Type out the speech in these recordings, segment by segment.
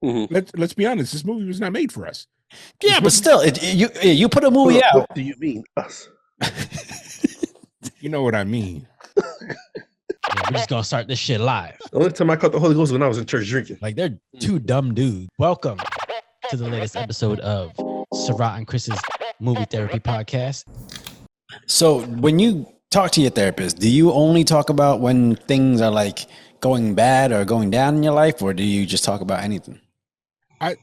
Let's be honest. This movie was not made for us. Yeah, but still, you put a movie out. What do you mean us? You know what I mean. Yeah, we're just gonna start this shit live. The only time I caught the Holy Ghost was when I was in church drinking. Like, they're two dumb dudes. Welcome to the latest episode of Sarat and Chris's Movie Therapy Podcast. So, when you talk to your therapist, do you only talk about when things are like going bad or going down in your life, or do you just talk about anything? I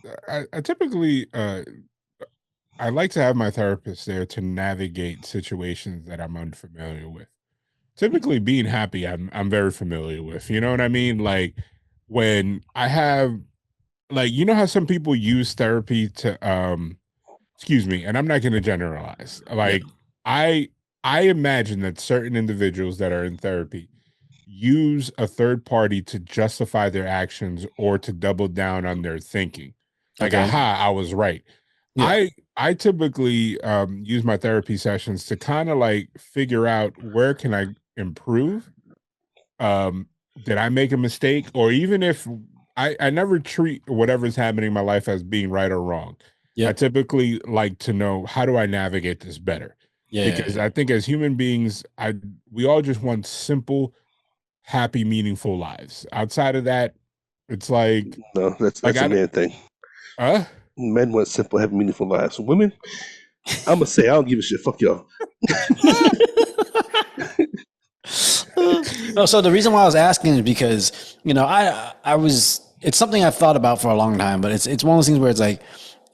typically I like to have my therapist there to navigate situations that I'm unfamiliar with. Typically, being happy, I'm very familiar with. You know what I mean? Like when I have, like, you know how some people use therapy to excuse me, and I'm not going to generalize. Like I imagine that certain individuals that are in therapy use a third party to justify their actions or to double down on their thinking. Like, aha, I was right. Yeah. I typically use my therapy sessions to kind of like figure out where can I improve. Did I make a mistake? Or even if I never treat whatever's happening in my life as being right or wrong. I typically like to know, how do I navigate this better? Because I think as human beings, we all just want simple, happy, meaningful lives. Outside of that, it's like, no, that's a man thing. Men want simple, happy, meaningful lives. Women, I'm gonna say I don't give a shit. Fuck y'all. No, so the reason why I was asking is because, you know, it's something I've thought about for a long time, but it's one of those things where it's like,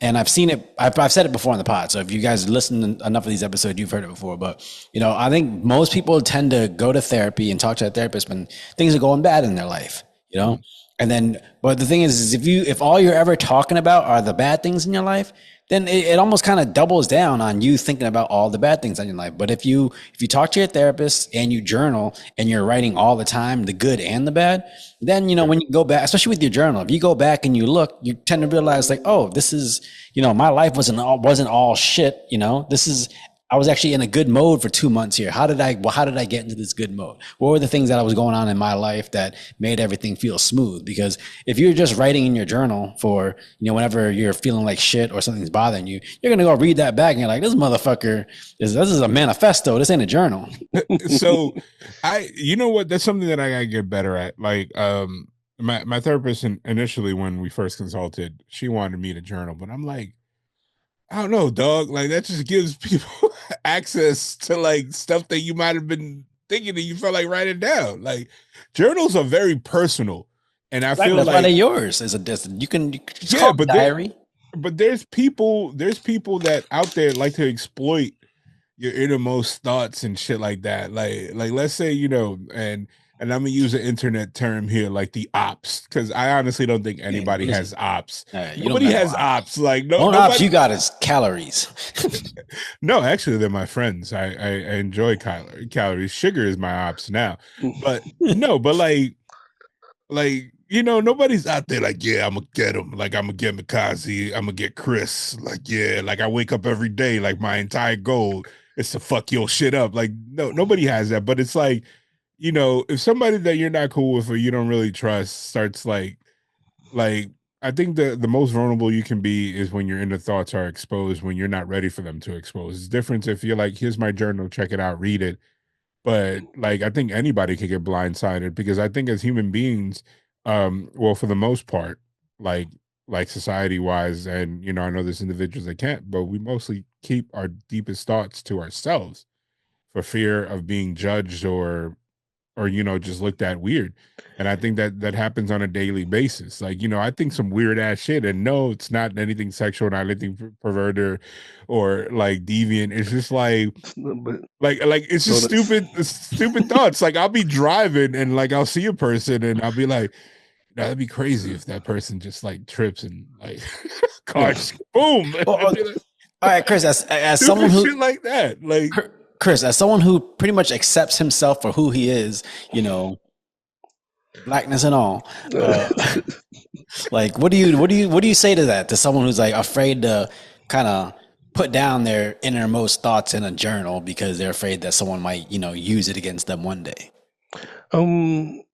and I've seen it, I've said it before in the pod. So if you guys listen to enough of these episodes, you've heard it before. But, you know, I think most people tend to go to therapy and talk to a therapist when things are going bad in their life, you know? And then, but the thing is if all you're ever talking about are the bad things in your life, then it almost kind of doubles down on you thinking about all the bad things in your life. But if you talk to your therapist and you journal and you're writing all the time, the good and the bad, then, you know, when you go back, especially with your journal, if you go back and you look, you tend to realize like, oh, this is, you know, my life wasn't all shit. You know, I was actually in a good mode for 2 months here. How did I get into this good mode? What were the things that was going on in my life that made everything feel smooth? Because if you're just writing in your journal for, you know, whenever you're feeling like shit or something's bothering you, you're going to go read that back and you're like, this motherfucker this is a manifesto. This ain't a journal. So you know what? That's something that I got to get better at. Like, my therapist initially, when we first consulted, she wanted me to journal, but I'm like, I don't know, dog. Like, that just gives people access to like stuff that you might have been thinking and you felt like writing down. Like, journals are very personal, and I feel that's like why they're yours. You can but diary. But there's people that out there like to exploit your innermost thoughts and shit like that. Like let's say, you know, and I'm gonna use an internet term here, like the ops, because I honestly don't think anybody has ops. Nobody has ops. Like nobody. Ops you got is calories. No, actually, they're my friends. I enjoy calories. Sugar is my ops now, but no, but like you know, nobody's out there like, yeah, I'm gonna get him. Like, I'm gonna get Mikazi. I'm gonna get Chris. Like, yeah, like I wake up every day. Like, my entire goal is to fuck your shit up. Like, no, nobody has that. But it's like, you know, if somebody that you're not cool with or you don't really trust starts like I think the most vulnerable you can be is when your inner thoughts are exposed when you're not ready for them to expose. It's different if you're like, here's my journal, check it out, read it. But like, I think anybody could get blindsided, because I think as human beings, well, for the most part, like society wise, and you know, I know there's individuals that can't, but we mostly keep our deepest thoughts to ourselves for fear of being judged or you know, just looked at weird. And I think that happens on a daily basis. Like, you know, I think some weird ass shit, and no, it's not anything sexual, not anything perverted or like deviant. It's just like it's just stupid thoughts. Like, I'll be driving and like I'll see a person and I'll be like, that'd be crazy if that person just like trips and like car boom. All right, Chris, as someone who shit like that, like Chris, as someone who pretty much accepts himself for who he is, you know, blackness and all, like, what do you say to that, to someone who's like afraid to kind of put down their innermost thoughts in a journal because they're afraid that someone might, you know, use it against them one day?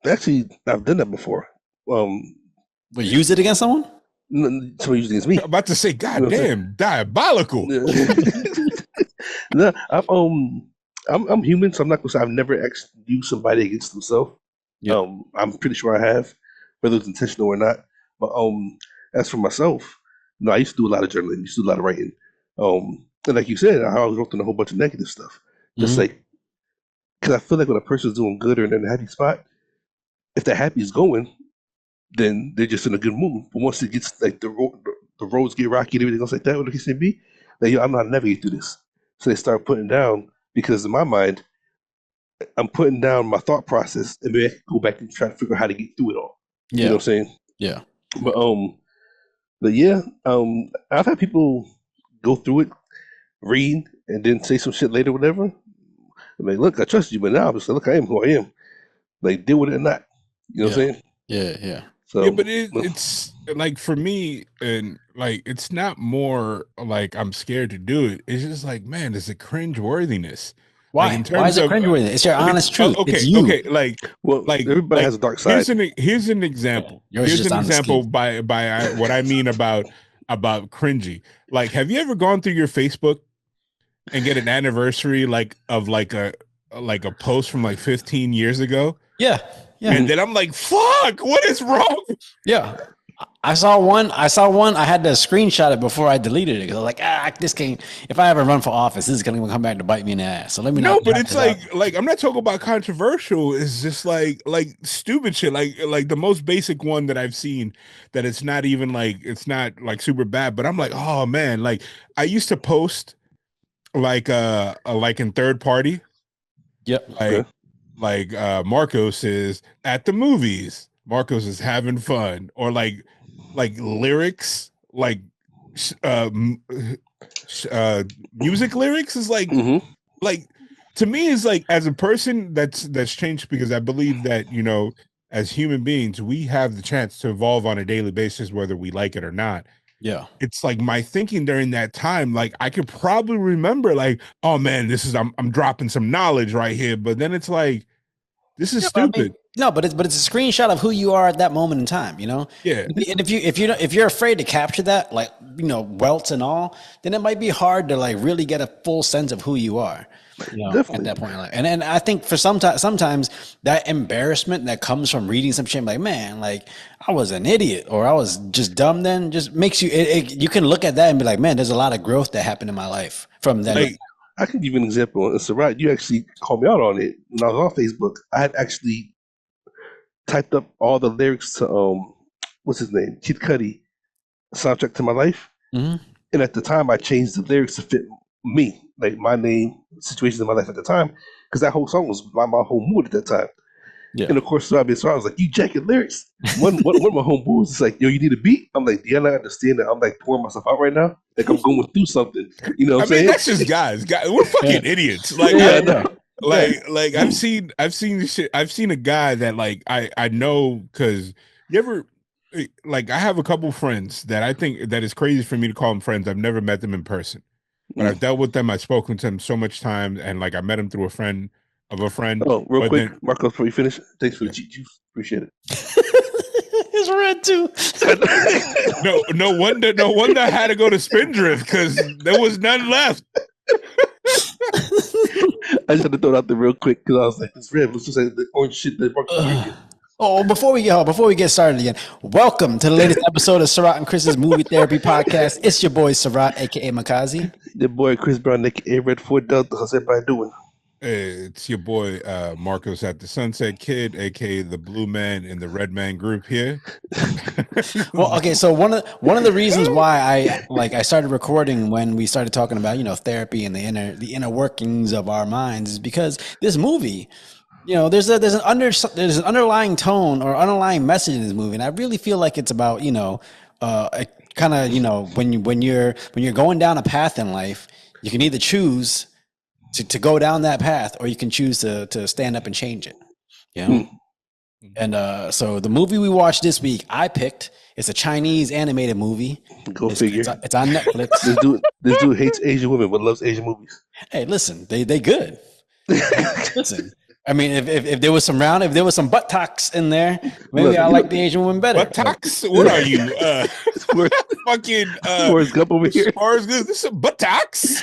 Actually, I've done that before. But use it against someone? Somebody using it as me. I'm about to say, God damn, diabolical. No, I'm human, so I'm not gonna say I've never actually used somebody against themselves. Yeah. I'm pretty sure I have, whether it's intentional or not. But as for myself, no, I used to do a lot of journaling, used to do a lot of writing. And like you said, I always wrote in a whole bunch of negative stuff. Just like, because I feel like when a person's doing good or in a happy spot, if they're happy is going, then they're just in a good mood. But once it gets like the roads get rocky and everything else like that, what the case may be, like, yo, I'm not navigating through this. So they start putting down, because in my mind, I'm putting down my thought process, and maybe I can go back and try to figure out how to get through it all. Yeah. You know what I'm saying? Yeah. But yeah, I've had people go through it, read, and then say some shit later, whatever. I'm like, look, I trust you, but now I'm just like, look, I am who I am. Like, deal with it or not. You know what I'm saying? Yeah, yeah. So, yeah, but it's like for me, and like it's not more like I'm scared to do it. It's just like, man, there's a cringe worthiness. Why? Like in terms Why is it of cringeworthy? It's your honest truth. Okay, it's you. okay, like everybody has a dark side. Here's an example. Yours Here's just an on the example ski. by what I mean about cringy. Like, have you ever gone through your Facebook and get an anniversary of a post from like 15 years ago? Yeah. Yeah. And then I'm like, fuck, what is wrong? Yeah. I saw one. I had to screenshot it before I deleted it because I was like, this game. If I ever run for office, this is going to come back to bite me in the ass. So let me know. No, but it's like I'm not talking about controversial. It's just like stupid shit. Like the most basic one that I've seen that it's not even like it's not like super bad. But I'm like, oh man, like I used to post like in third party. Yep. Like Marcos is at the movies. Marcos is having fun, or like lyrics, like music lyrics is like like to me is like, as a person that's changed, because I believe that, you know, as human beings we have the chance to evolve on a daily basis whether we like it or not. Yeah. It's like my thinking during that time, like I could probably remember like, oh man, this is I'm dropping some knowledge right here, but then it's like, this is stupid. But it's a screenshot of who you are at that moment in time, you know? Yeah. And if you're afraid to capture that, like, you know, welts and all, then it might be hard to like really get a full sense of who you are. You know, at that point in life. And I think for sometimes that embarrassment that comes from reading some shit, like, man, like I was an idiot or I was just dumb, then just makes you you can look at that and be like, man, there's a lot of growth that happened in my life from then. Like, I can give you an example. So, right, you actually called me out on it when I was on Facebook. I had actually typed up all the lyrics to what's his name, Kid Cudi, Soundtrack to My Life. And at the time, I changed the lyrics to fit me, like my name, situations in my life at the time, because that whole song was my whole mood at that time. Yeah. And of course, so I was like, you jacking lyrics. One of my homeboys is like, yo, you need a beat? I'm like, yeah, I understand that. I'm like pouring myself out right now. Like I'm going through something. You know what I'm saying? That's just guys. We're fucking idiots. Like, like I've seen this shit. I've seen a guy that like I know, because you ever, like, I have a couple friends that I think that is crazy for me to call them friends. I've never met them in person, but I've dealt with them. I've spoken to them so much time, and like I met them through a friend of a friend. Oh, real quick, Marcos, before you finish, thanks for the cheat juice. Appreciate it. It's red too. No wonder I had to go to Spindrift, because there was none left. I just had to throw it out there real quick because I was like, it's red. Let's just say the orange shit that Marcos. Before we get started again, welcome to the latest episode of Sarat and Chris's Movie Therapy Podcast. It's your boy Sarat, aka Makazi. Your boy Chris Brown, aka Red Ford Delta. How's everybody doing? Hey, it's your boy Marcos at the Sunset Kid, aka the Blue Man in the Red Man group here. Well, okay, so one of the reasons why I started recording when we started talking about, you know, therapy and the inner workings of our minds is because this movie, you know, there's an underlying tone or underlying message in this movie, and I really feel like it's about, you know, kind of, you know, when you're going down a path in life, you can either choose to go down that path, or you can choose to stand up and change it. You know? And so the movie we watched this week, I picked. It's a Chinese animated movie. Go figure. It's on Netflix. This dude hates Asian women but loves Asian movies. Hey, listen, they good. Listen, I mean, if there was some if there was some buttocks in there, maybe Look, I like the Asian woman better. Buttocks? What are you? Fucking Forrest Gump over here. as far as this is buttocks?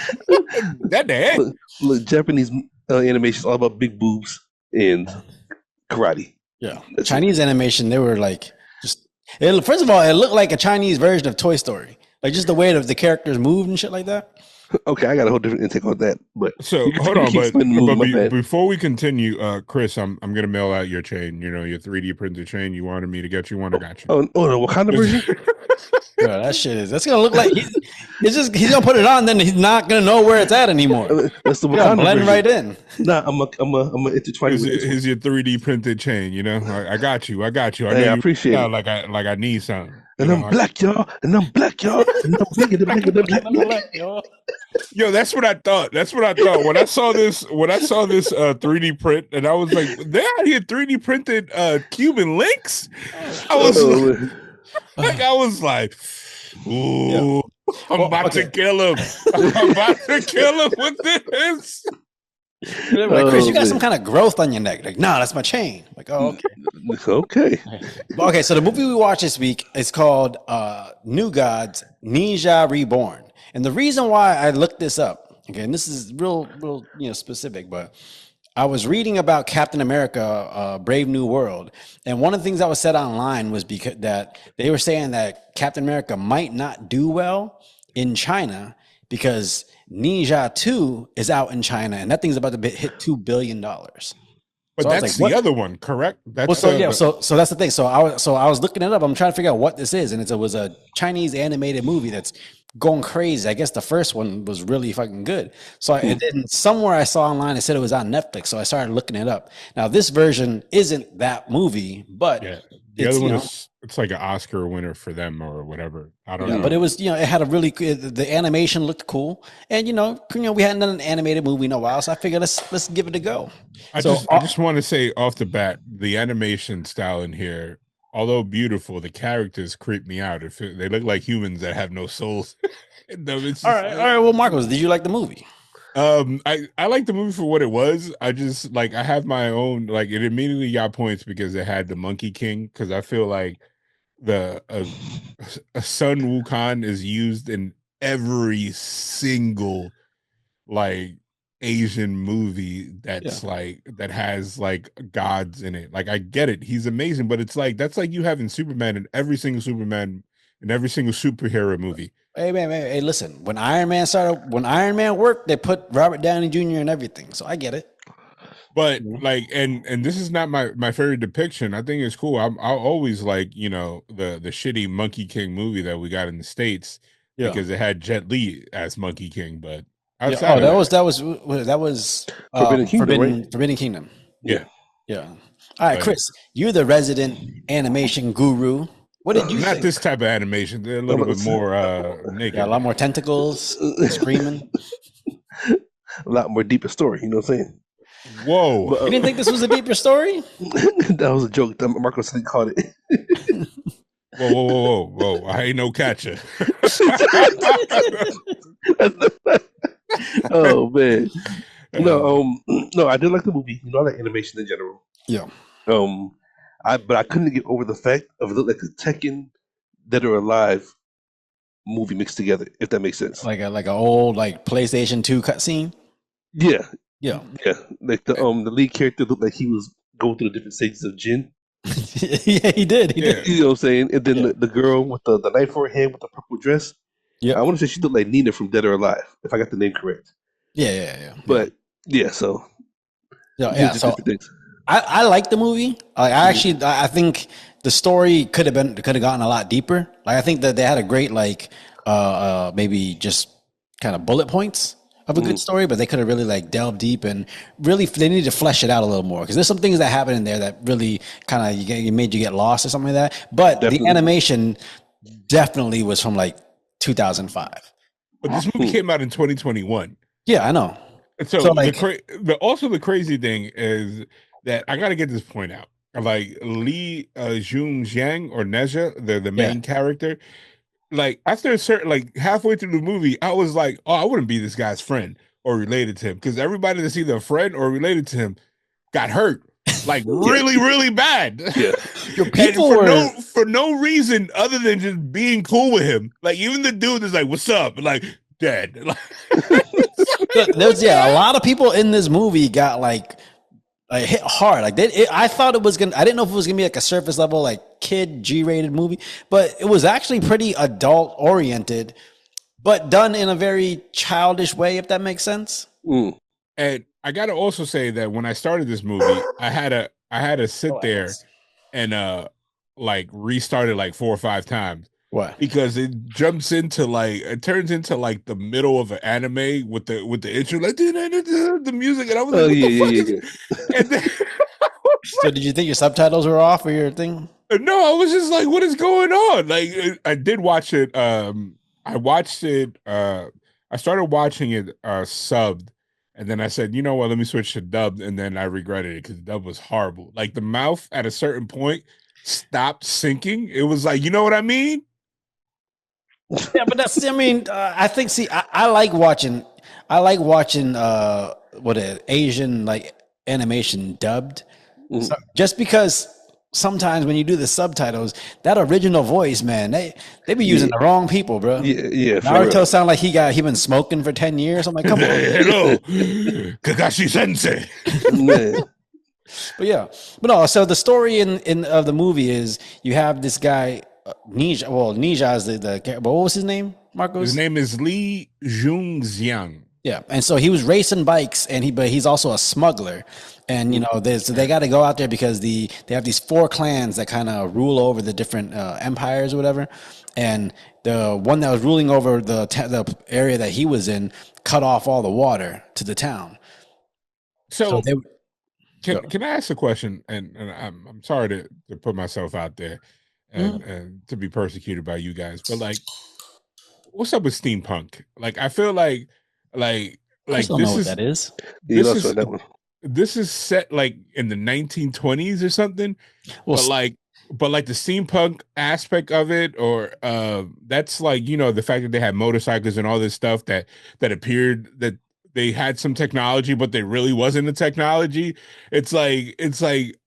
That day. Look, Japanese animation is all about big boobs and karate. Yeah, That's Chinese animation, they were like first of all, it looked like a Chinese version of Toy Story, like just the way that the characters moved and shit like that. Okay, I got a whole different intake on that. But So hold on, but before we continue, Chris, I'm gonna mail out your chain. You know, your 3D printed chain. You wanted me to get you one. I got you. Oh, the Wakanda version. Bro, that's gonna look like he's gonna put it on, then he's not gonna know where it's at anymore. That's the Wakanda blend version. right in. Nah, I'm a intertwine. Here's your 3D printed chain. You know, I got you. I got you. I Hey, know I you appreciate it. like I need something. And I'm black, y'all. And I'm black, y'all. And I'm black. Yo, that's what I thought. That's what I thought when I saw this. When I saw this 3D print, and I was like, "They're out here 3D printed Cuban links." I was like, "Ooh, I'm about to kill him. I'm about to kill him with this." Like, Chris, you got some kind of growth on your neck. Like, nah, that's my chain. Like, oh, okay. Okay, so the movie we watched this week is called New Gods, Nezha Reborn. And the reason why I looked this up, okay, and this is real, specific, but I was reading about Captain America, Brave New World, and one of the things that was said online was because that they were saying that Captain America might not do well in China because Nezha 2 is out in China, and that thing's about to hit $2 billion. But so that's the other one, correct? That's so that's the thing. So I was looking it up. I'm trying to figure out what this is, and it was a Chinese animated movie that's going crazy. I guess the first one was really fucking good. So and then somewhere I saw online it said it was on Netflix. So I started looking it up. Now this version isn't that movie, but the other one is it's like an Oscar winner for them or whatever. I don't know. But it was, it had a really the animation looked cool, and we hadn't done an animated movie in a while, so I figured let's give it a go. I just want to say off the bat, the animation style in here, although beautiful, the characters creep me out. They look like humans that have no souls. All right. Well, Marcos, did you like the movie? I like the movie for what it was. I just I have my own it immediately got points because it had the Monkey King, because I feel like a Sun Wukong is used in every single Asian movie that's that has gods in it. I get it, he's amazing, but it's that's you having Superman in every single superhero movie. Hey man, hey, listen. When Iron Man worked, they put Robert Downey Jr. and everything. So I get it. But and this is not my favorite depiction. I think it's cool. I'll always the shitty Monkey King movie that we got in the States because it had Jet Li as Monkey King. But outside that was Forbidden Kingdom. Yeah. All right, Chris, you're the resident animation guru. What did you think? This type of animation. They're a little bit more naked. Yeah, a lot more tentacles, screaming. A lot more deeper story, you know what I'm saying? Whoa. But, you didn't think this was a deeper story? That was a joke. Marcos called it. Whoa. I ain't no catcher. Oh man. No, I did like the movie. I like animation in general. Yeah. But I couldn't get over the fact of it looked like a Tekken Dead or Alive movie mixed together, if that makes sense. Like an old PlayStation 2 cutscene? Yeah. Yeah. Like the lead character looked like he was going through the different stages of Jin. Yeah, he did. He did. You know what I'm saying? And then the girl with the knife for her hand with the purple dress. Yeah. I want to say she looked like Nina from Dead or Alive, if I got the name correct. Yeah. But so so I like the movie. I think the story could have gotten a lot deeper. I think that they had a great maybe just kind of bullet points of a good story, but they could have really delved deep and really they need to flesh it out a little more, because there's some things that happen in there that really kind of made you get lost or something like that. But the animation definitely was from 2005. But this movie came out in 2021. Yeah, I know. So also the crazy thing is that I got to get this point out. Li Jun Jiang or Nezha, the main character. After a certain halfway through the movie, I was I wouldn't be this guy's friend or related to him, because everybody that's either a friend or related to him got hurt. Like really bad. Yeah. Your people were for no reason other than just being cool with him. Like even the dude is like, "What's up?" Like dead. there's a lot of people in this movie got like hit hard. Like I thought it was gonna. I didn't know if it was gonna be like a surface level like kid G-rated movie, but it was actually pretty adult oriented, but done in a very childish way. If that makes sense. Mm. And I gotta also say that when I started this movie, I had to sit there and like restart it like 4 or 5 times. Why? Because it turns into like the middle of an anime with the intro, like the music, and I was like, what the fuck is it? And then so did you think your subtitles were off or your thing? No, I was just like, what is going on? Like I did watch it. I watched it. I started watching it subbed. And then I said, you know what, let me switch to dubbed. And then I regretted it because dub was horrible. Like the mouth at a certain point stopped syncing. It was like, you know what I mean? Yeah, but that's, I mean, I think, see, I like watching Asian like animation dubbed. So, just because sometimes when you do the subtitles, that original voice, man, they be using the wrong people, bro. Yeah. Naruto sound like he been smoking for 10 years. I'm like, come on. Hello, Kakashi Sensei. But no. So the story in of the movie is you have this guy Nezha. Well, Nezha is the what was his name? Marcos. His name is Lee Jung-xiang. Yeah, and so he was racing bikes, but he's also a smuggler, and you know so they got to go out there because they have these 4 clans that kind of rule over the different empires or whatever, and the one that was ruling over the area that he was in cut off all the water to the town. So can I ask a question? And I'm sorry to put myself out there and to be persecuted by you guys, but like, what's up with steampunk? Like, I feel like I don't know what that is. This is set like in the 1920s or something. Well, but like the steampunk aspect of it, or that's like, you know, the fact that they had motorcycles and all this stuff that appeared that they had some technology, but they really wasn't the technology. It's like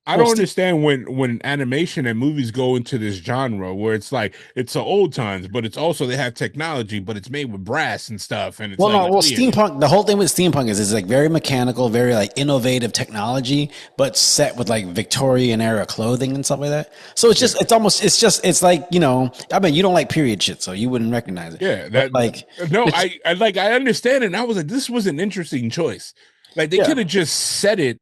I don't understand when animation and movies go into this genre where it's like it's the old times, but it's also they have technology, but it's made with brass and stuff. And it's steampunk. The whole thing with steampunk is it's like very mechanical, very like innovative technology, but set with like Victorian era clothing and stuff like that. So it's just it's like, you know, I mean, you don't like period shit, so you wouldn't recognize it. Yeah, that like no, I understand it. And I was like, this was an interesting choice. Like they could have just set it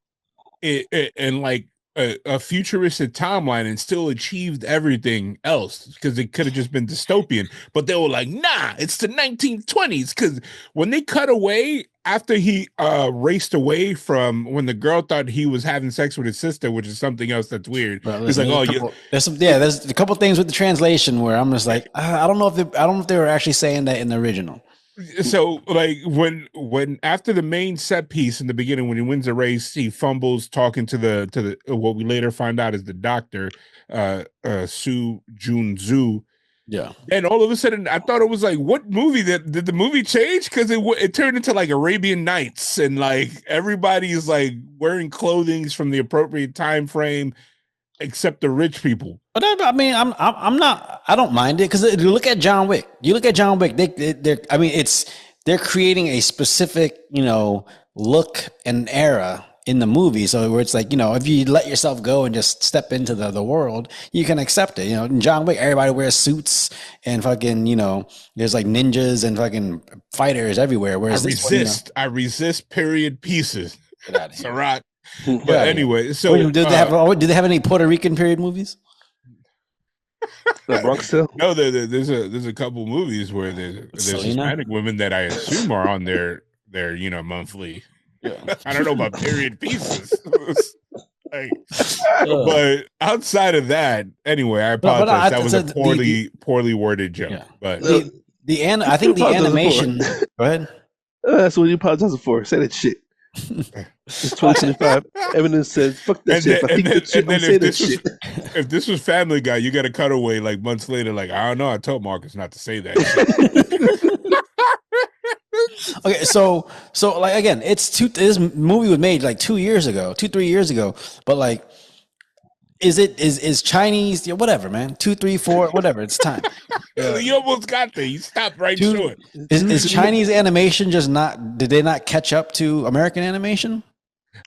in like a futuristic timeline and still achieved everything else, because it could have just been dystopian, but they were like, nah, it's the 1920s. Because when they cut away after he raced away from when the girl thought he was having sex with his sister, which is something else that's weird. It's like, there's a couple things with the translation where I'm just like, I don't know if they were actually saying that in the original. So like when after the main set piece in the beginning, when he wins a race, he fumbles talking to the what we later find out is the doctor, Su Junzu. Yeah. And all of a sudden I thought it was like, what movie did the movie change? Because it turned into like Arabian Nights, and like everybody is like wearing clothing from the appropriate time frame except the rich people. But I mean, I don't mind it, because you look at John Wick. They're creating a specific, you know, look and era in the movie. So where it's like, you know, if you let yourself go and just step into the world, you can accept it. You know, in John Wick, everybody wears suits and fucking, you know, there's like ninjas and fucking fighters everywhere. Whereas I resist period pieces. Get out of here. Sarat. But anyway, so do they have any Puerto Rican period movies? The Bronx Tale? No, there's a couple movies where there's Hispanic women that I assume are on their you know monthly. Yeah. I don't know about period pieces. But outside of that, anyway, I apologize. That was a poorly worded joke. Yeah. But I think the animation. Go ahead. That's what you apologize for. Say that shit. It's 2025. Eminem says, "Fuck that shit." If this was Family Guy, you got to cut away like months later. Like, I don't know. I told Marcus not to say that. Okay, so like again, this movie was made like 2 years ago, 3 years ago, but like is Chinese, yeah, whatever, man. 2, 3, 4, whatever. It's time. You almost got there. You stopped right Two short. is Chinese animation just not? Did they not catch up to American animation?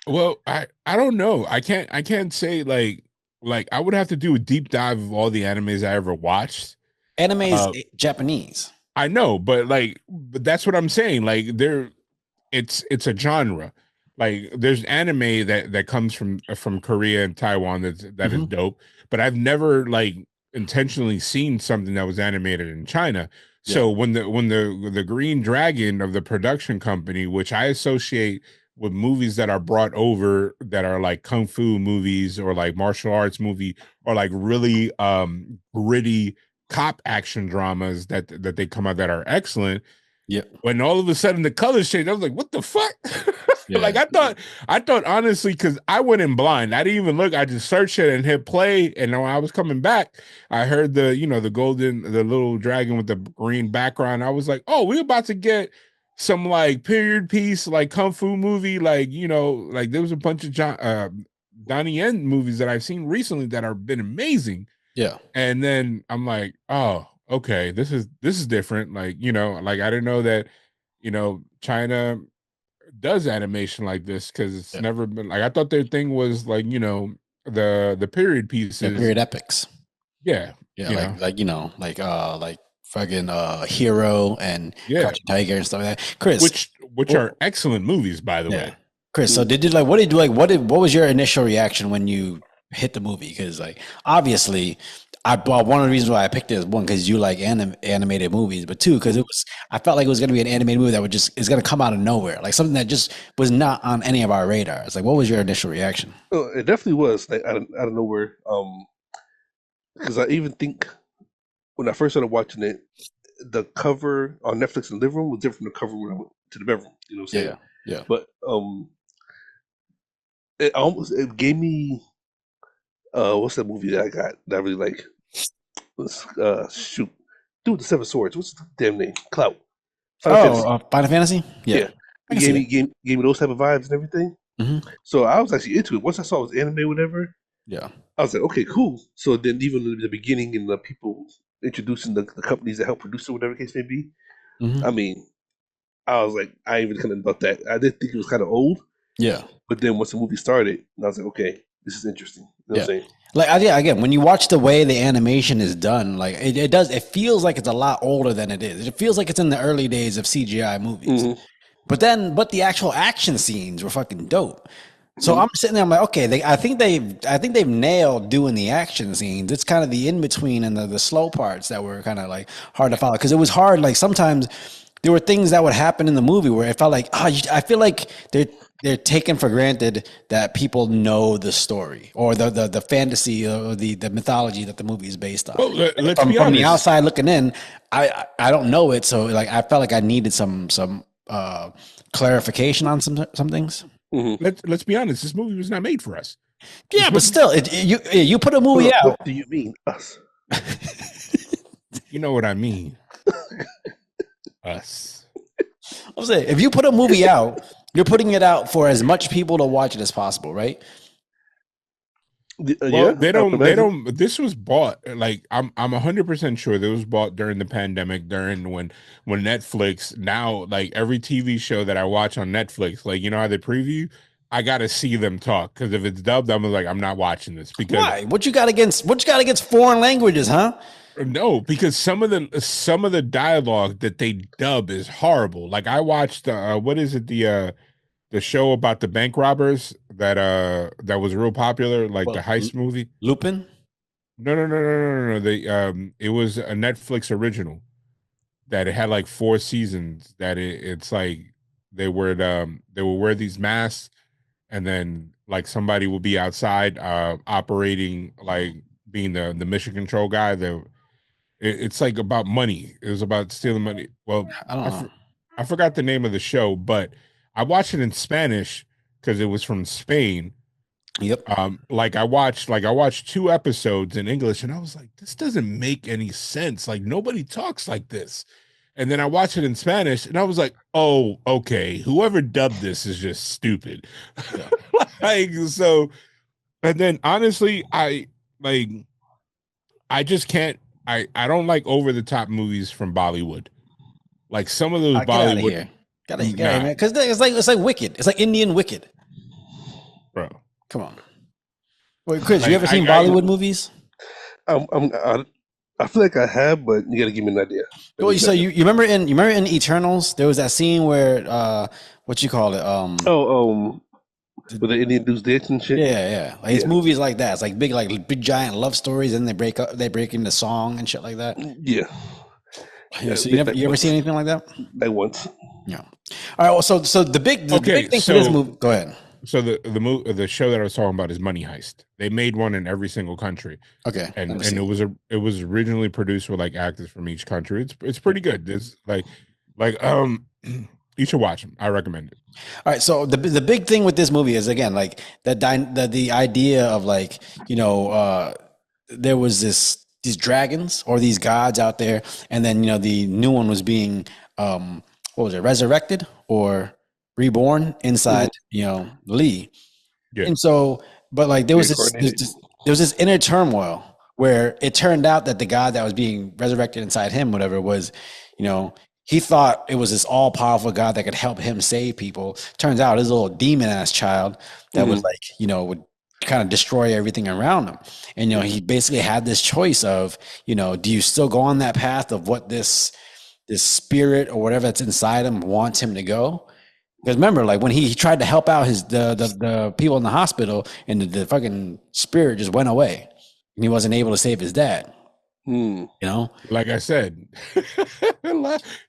Well, I don't know. I can't say like I would have to do a deep dive of all the animes I ever watched. Anime is Uh, Japanese. I know, but that's what I'm saying. Like it's a genre. Like there's anime that comes from Korea and Taiwan that is Mhm. dope, but I've never like intentionally seen something that was animated in China. Yeah, So when the Green Dragon of the production company, which I associate with movies that are brought over that are like kung fu movies or like martial arts movie or like really gritty cop action dramas that they come out that are excellent, yeah, when all of a sudden the colors changed, I was like, what the fuck? Like yeah. I thought honestly, because I went in blind. I didn't even look. I just searched it and hit play. And when I was coming back, I heard the little dragon with the green background. I was like, oh, we're about to get some like period piece, like kung fu movie, like like there was a bunch of Donnie Yen movies that I've seen recently that have been amazing. Yeah. And then I'm like, oh, okay, this is different. Like, like I didn't know that, China does animation like this because it's Yeah. never been like I thought their thing was like, the period Yeah, pieces. period epics. Yeah, Yeah, like fucking Hero and yeah. Crouching Tiger and stuff like that. Chris, Which well, are excellent movies, by the yeah. way. Chris, so did you like what was your initial reaction when you hit the movie? Because like obviously one of the reasons why I picked it is one, because you like animated movies, but two, because I felt like it was gonna be an animated movie that is gonna come out of nowhere. Like something that just was not on any of our radars. Like what was your initial reaction? Oh, it definitely was like out of nowhere. Because I even think when I first started watching it, the cover on Netflix in the living room was different from the cover when I went to the bedroom. You know what I'm saying? Yeah, yeah. But it gave me what's that movie that I got that I really like? Let's shoot, dude, the Seven Swords. What's the damn name? Clout. Final Oh, Fantasy. Final Fantasy? Yeah, Yeah. I it can gave see me it. gave me those type of vibes and everything. Hmm. So I was actually into it. Once I saw it was anime, whatever, Yeah. I was like, okay, cool. So then, even in the beginning, and the people introducing the companies that help produce it, whatever the case may be, I Hmm. mean, I was like, I even kind of thought that. I did think it was kind of old, Yeah. but then once the movie started, I was like, okay, this is interesting. You know Yeah. what I'm saying? Like yeah, again, when you watch the way the animation is done, like it feels like it's a lot older than it is. It feels like it's in the early days of CGI movies. Hmm. But the actual action scenes were fucking dope. So Hmm. I'm sitting there, I'm like, okay, I think they've nailed doing the action scenes. It's kind of the in between and the slow parts that were kind of like hard to follow, because it was hard. Like sometimes there were things that would happen in the movie where it felt like, I feel like they're taken for granted that people know the story or the fantasy or the mythology that the movie is based on. Well, let's From be the honest. outside looking in, I don't know it, so like I felt like I needed some clarification on some things. Hmm. Let's be honest. This movie was not made for us. Yeah, This but movie, still, you put a Hold movie up, out. what do you mean us? you know what I mean. Us. I'm saying, if you put a movie out, you're putting it out for as much people to watch it as possible, right? Yeah, Well, they I would don't. They imagine. don't. This was bought. Like I'm 100% sure this was bought during the pandemic, during when Netflix. Now, like every TV show that I watch on Netflix, like how they preview, I gotta see them talk because if it's dubbed, I'm like I'm not watching this because Why? What you got against foreign languages, huh? no, because some of the dialogue that they dub is horrible. Like I watched what is it the show about the bank robbers that was real popular, like the Well, heist movie. Lupin. No, no, no, no, no, no, no. It was a Netflix original that it had like 4 seasons. That it's like they would wear these masks, and then like somebody will be outside operating like being the mission control guy. It's like about money. It was about stealing money. Well, I don't I know. for, I forgot the name of the show, but I watched it in Spanish because it was from Spain. Yep. Like I watched 2 episodes in English, and I was like, this doesn't make any sense. Like nobody talks like this. And then I watched it in Spanish, and I was like, "Oh, okay. Whoever dubbed this is just stupid." Yeah. Like so, and then honestly, like I just can't. I don't like over the top movies from Bollywood. Like some of those Get out of Bollywood, here. Get out of here, nah, man. Because it's like Wicked. It's like Indian Wicked. bro. Come on. Wait, Chris, you Like ever seen I Bollywood movies? I feel like I have, but you got to give me an idea. Well, so you remember in Eternals there was that scene where what you call it with the Indian dudes dancing and shit. yeah like it's Yeah. movies like that. It's like big giant love stories, and they break into song and shit like that. Yeah, Yeah, so like you ever once. seen anything like that? Like once. Yeah. All right. Well, so the big Okay, thing for this so movie. Go ahead. so the show that I was talking about is Money Heist. They made one in every single country, Okay. and Never and seen. it was originally produced with like actors from each country. It's pretty good. It's like you should watch them. I recommend it. All right, so the big thing with this movie is again like the idea of like there was these dragons or these gods out there, and then the new one was being what was it, resurrected or reborn inside Lee. Yeah, And so, but like there was Reincarnated. there was this inner turmoil where it turned out that the God that was being resurrected inside him, whatever, was, he thought it was this all powerful God that could help him save people. Turns out his little demon ass child that was like, would kind of destroy everything around him. And, he basically had this choice of, do you still go on that path of what this spirit or whatever that's inside him wants him to go? Because remember, like when he tried to help out the people in the hospital, and the fucking spirit just went away, and he wasn't able to save his dad. Hmm. like I said,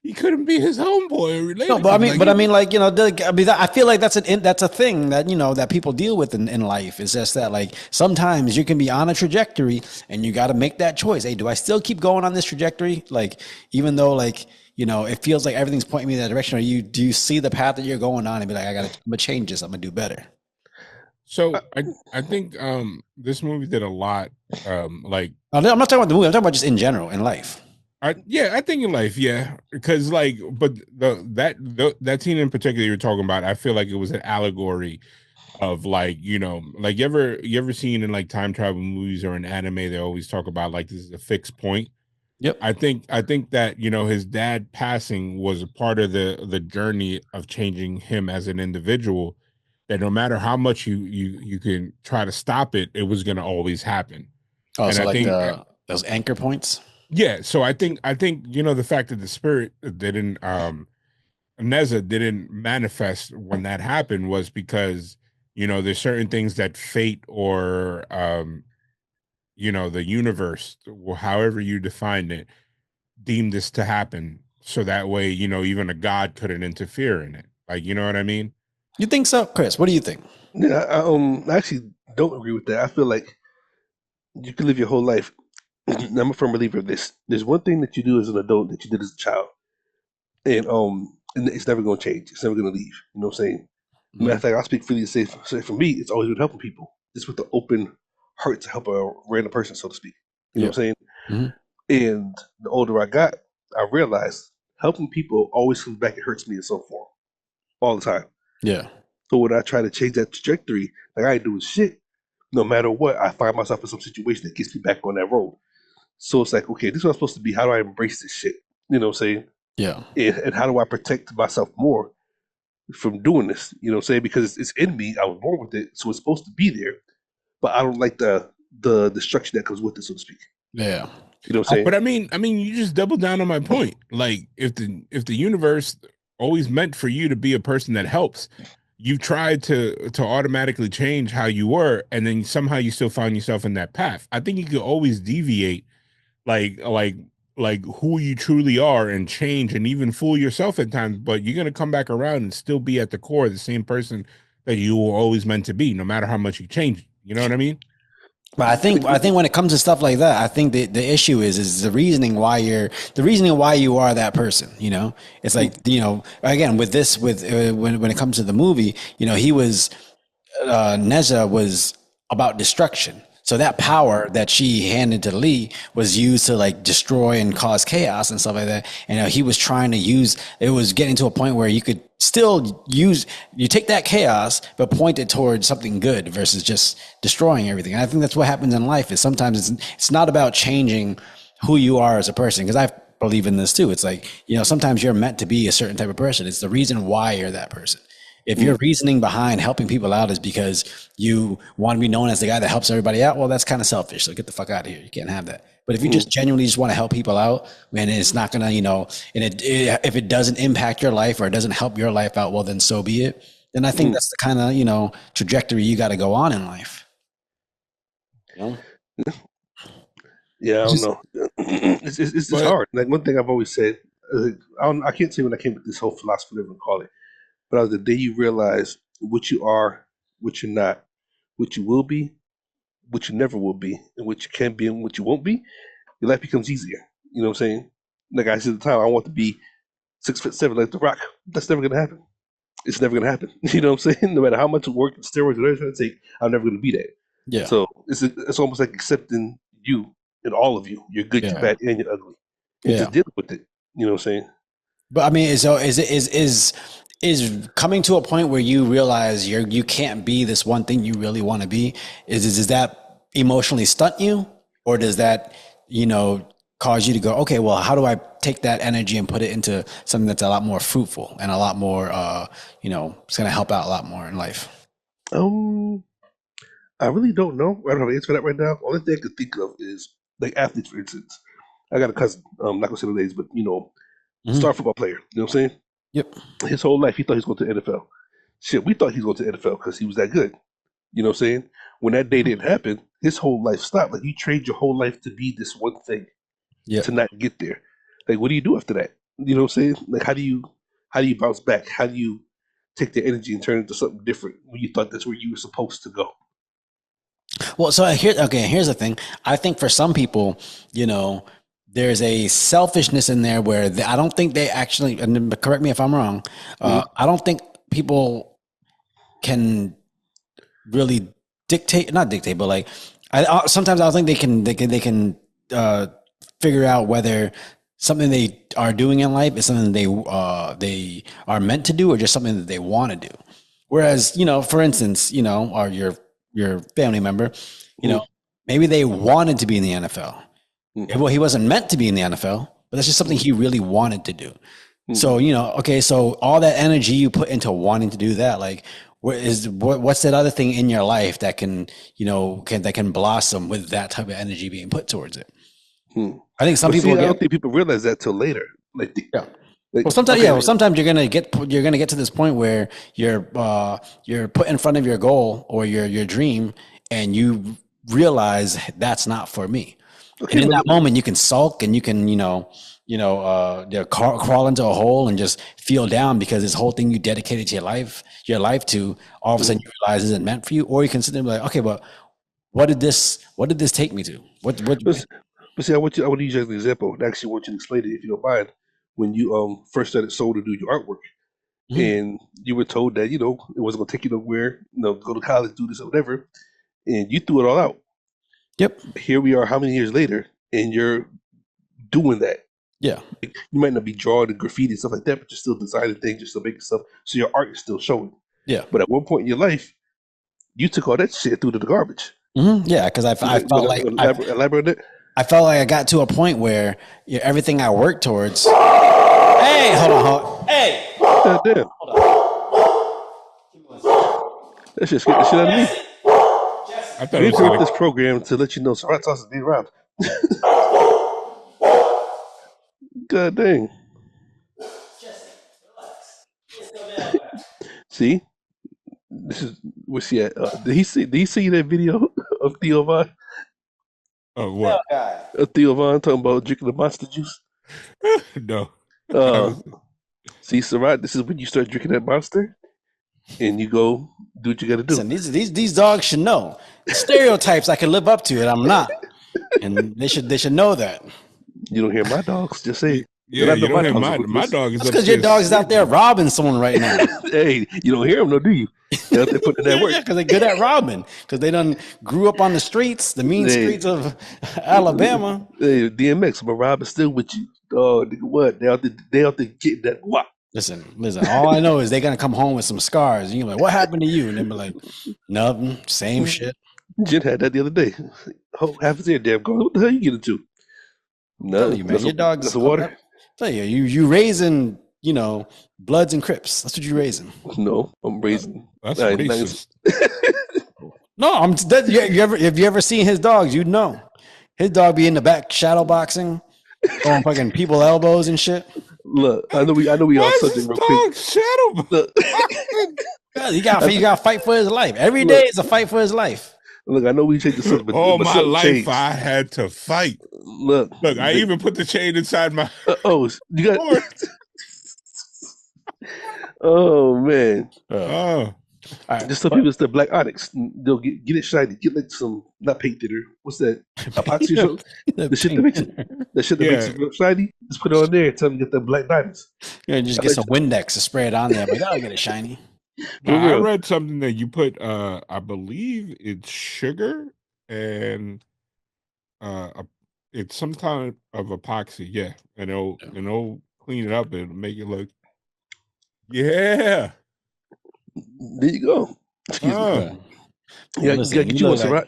he couldn't be his homeboy or related. No, but I mean, like, I feel like that's a thing that that people deal with in life. It's just that like sometimes you can be on a trajectory, and you got to make that choice. Hey, do I still keep going on this trajectory? Like even though like it feels like everything's pointing me in that direction, or do you see the path that you're going on and be like, I'm gonna change this. I'm gonna do better. So I think this movie did a lot like I'm not talking about the movie. I'm talking about just in general in life. I think in life, yeah, because like, but that scene in particular you're talking about, I feel like it was an allegory of like like you ever seen in like time travel movies or in anime they always talk about like this is a fixed point. Yep. I think that his dad passing was a part of the journey of changing him as an individual. That no matter how much you can try to stop it, it was going to always happen. Oh, And so I like think those anchor points. yeah, so I think the fact that the spirit didn't Nezha didn't manifest when that happened was because there's certain things that fate or the universe, or however you define it, deemed this to happen, so that way even a god couldn't interfere in it. Like, you know what I mean? You think so, Chris? What do you think? Yeah, I actually don't agree with that. I feel like you can live your whole life. I'm a firm believer of this. There's one thing that you do as an adult that you did as a child, and it's never going to change. It's never going to leave. You know what I'm saying? Matter of fact, I'll speak freely and say for me, it's always been helping people, just with the open heart to help a random person, so to speak. You know what I'm saying? Mm-hmm. And the older I got, I realized helping people always comes back and hurts me in some form, all the time. Yeah. So when I try to change that trajectory, like I ain't doing shit, no matter what, I find myself in some situation that gets me back on that road. So it's like, okay, this is what I'm supposed to be. How do I embrace this shit? You know what I'm saying? Yeah. And how do I protect myself more from doing this? You know what I'm saying? Because it's in me. I was born with it, so it's supposed to be there. But I don't like the destruction that comes with it, so to speak. Yeah. You know what I'm saying? But I mean, you just double down on my point. Like, if the universe always meant for you to be a person that helps, you tried to automatically change how you were, and then somehow you still found yourself in that path. I think you could always deviate, like who you truly are, and change, and even fool yourself at times. But you're gonna come back around and still be at the core the same person that you were always meant to be, no matter how much you change. You know what I mean? But I think when it comes to stuff like that, I think the issue is the reasoning why you are that person. It's like again with when it comes to the movie, he was Nezha was about destruction. So that power that she handed to Lee was used to like destroy and cause chaos and stuff like that. And he was trying to use, it was getting to a point where you could still use, you take that chaos, but point it towards something good versus just destroying everything. And I think that's what happens in life is sometimes it's not about changing who you are as a person. Cause I believe in this too. It's like, sometimes you're meant to be a certain type of person. It's the reason why you're that person. If your reasoning behind helping people out is because you want to be known as the guy that helps everybody out, well, that's kind of selfish. So get the fuck out of here. You can't have that. But if you just genuinely just want to help people out, and it's not gonna, if it doesn't impact your life or it doesn't help your life out, well, then so be it. Then I think that's the kind of trajectory you got to go on in life. Yeah, I don't know. It's just hard. Like one thing I've always said, I can't say when I came with this whole philosophy, whatever you call it. But the day you realize what you are, what you're not, what you will be, what you never will be, and what you can be and what you won't be, your life becomes easier. You know what I'm saying? Like I said at the time, I want to be 6'7" like The Rock. That's never gonna happen. It's never gonna happen. You know what I'm saying? No matter how much work and steroids whatever it's gonna take, I'm never gonna be that. Yeah. So it's almost like accepting you and all of you. You're good, you're bad, and you're ugly. And just dealing with it. You know what I'm saying? But I mean, so is coming to a point where you realize you can't be this one thing you really want to be, does that emotionally stunt you, or does that cause you to go, okay, well, how do I take that energy and put it into something that's a lot more fruitful and a lot more it's going to help out a lot more in life? I really don't know. I don't have an answer for that right now. Only thing I could think of is like athletes, for instance. I got a cousin, not gonna say the names, but star football player. You know what I'm saying? Yep. His whole life, he thought he was going to the NFL. Shit, we thought he was going to the NFL because he was that good. You know what I'm saying? When that day didn't happen, his whole life stopped. Like you trade your whole life to be this one thing, to not get there. Like, what do you do after that? You know what I'm saying? Like, how do you bounce back? How do you take the energy and turn it into something different when you thought that's where you were supposed to go? Well, so here's the thing. I think for some people, there's a selfishness in there where I don't think they actually, and correct me if I'm wrong, I don't think people can really not dictate, but like, sometimes I don't think they can figure out whether something they are doing in life is something they are meant to do or just something that they want to do. Whereas, for instance, or your family member, maybe they wanted to be in the NFL. Well, he wasn't meant to be in the NFL, but that's just something he really wanted to do. So, okay, so all that energy you put into wanting to do that, like, what's that other thing in your life that can blossom with that type of energy being put towards it? I think some people. I don't think people realize that till later. Like, well, sometimes you're gonna get to this point where you're put in front of your goal or your dream, and you realize that's not for me. Okay, and in that moment, you can sulk and you can crawl into a hole and just feel down because this whole thing you dedicated to your life to, all of a sudden you realize isn't meant for you. Or you can sit there and be like, okay, but what did this take me to? But see, I want to use you as an example. I actually want you to explain it if you don't mind. When you first started Soul to do your artwork, and you were told that it wasn't going to take you nowhere, go to college, do this or whatever, and you threw it all out. Yep. Here we are, how many years later, and you're doing that. Yeah. You might not be drawing and graffiti and stuff like that, but you're still designing things, you're still making stuff, so your art is still showing. Yeah. But at one point in your life, you took all that shit through to the garbage. Yeah, because I felt like elaborate on it. I felt like I got to a point where everything I worked towards. Hey, hold on. Hey. God damn. That shit scared the shit out of me. I thought we created this program to let you know Rat Sauce is being robbed. God dang. See? This is what's he at? Did he see that video of Theo Von? Oh, what? Theo Von talking about drinking the Monster juice? No. See, Sarat, this is when you start drinking that Monster, and you go do what you got to do. Listen, these dogs should know stereotypes I can live up to, and I'm not, and they should know that. You don't hear my dogs. Just say Yeah, I you know don't hear my ruthless. dog is That's because your dog's out there robbing someone right now. Hey, you don't hear them, no, do you? They're out there putting that work. Yeah, because they're good at robbing. Because they done grew up on the streets, the mean streets of Alabama. Hey, DMX, my Rob is still with you. Oh, nigga, what? They out there getting that guap. Listen. All I know is they're gonna come home with some scars. And you're like, what happened to you? And they'll be like, nothing, same shit. Jen had that the other day. Oh, half his ear damn gone. What the hell you get into? No, you, man, your dog's that's water. Tell you raising, Bloods and Crips. That's what you raising. No, I'm raising. That's racist. No, if you ever seen his dogs, you'd know. His dog be in the back shadow boxing, throwing fucking people elbows and shit. Look, I know we all subject real quick. Shadow You got to fight for his life. Every day is a fight for his life. Look, I know we changed the subject, but all my life I had to fight. Look, I even put the chain inside my. You got. Oh man. Right, just so people that's the Black Onyx, they'll get it shiny. Get like some not paint thinner. What's that? Epoxy or something? The shit that makes it real shiny. Just put it on there and tell them to get the black diamonds. Yeah, just get some Windex to spray it on there. But I'll get it shiny. I read something that you put. I believe it's sugar and it's some kind of epoxy. Yeah, and it'll clean it up and make it look. Yeah. There you go. Excuse me. Yeah, listen, get you one, right?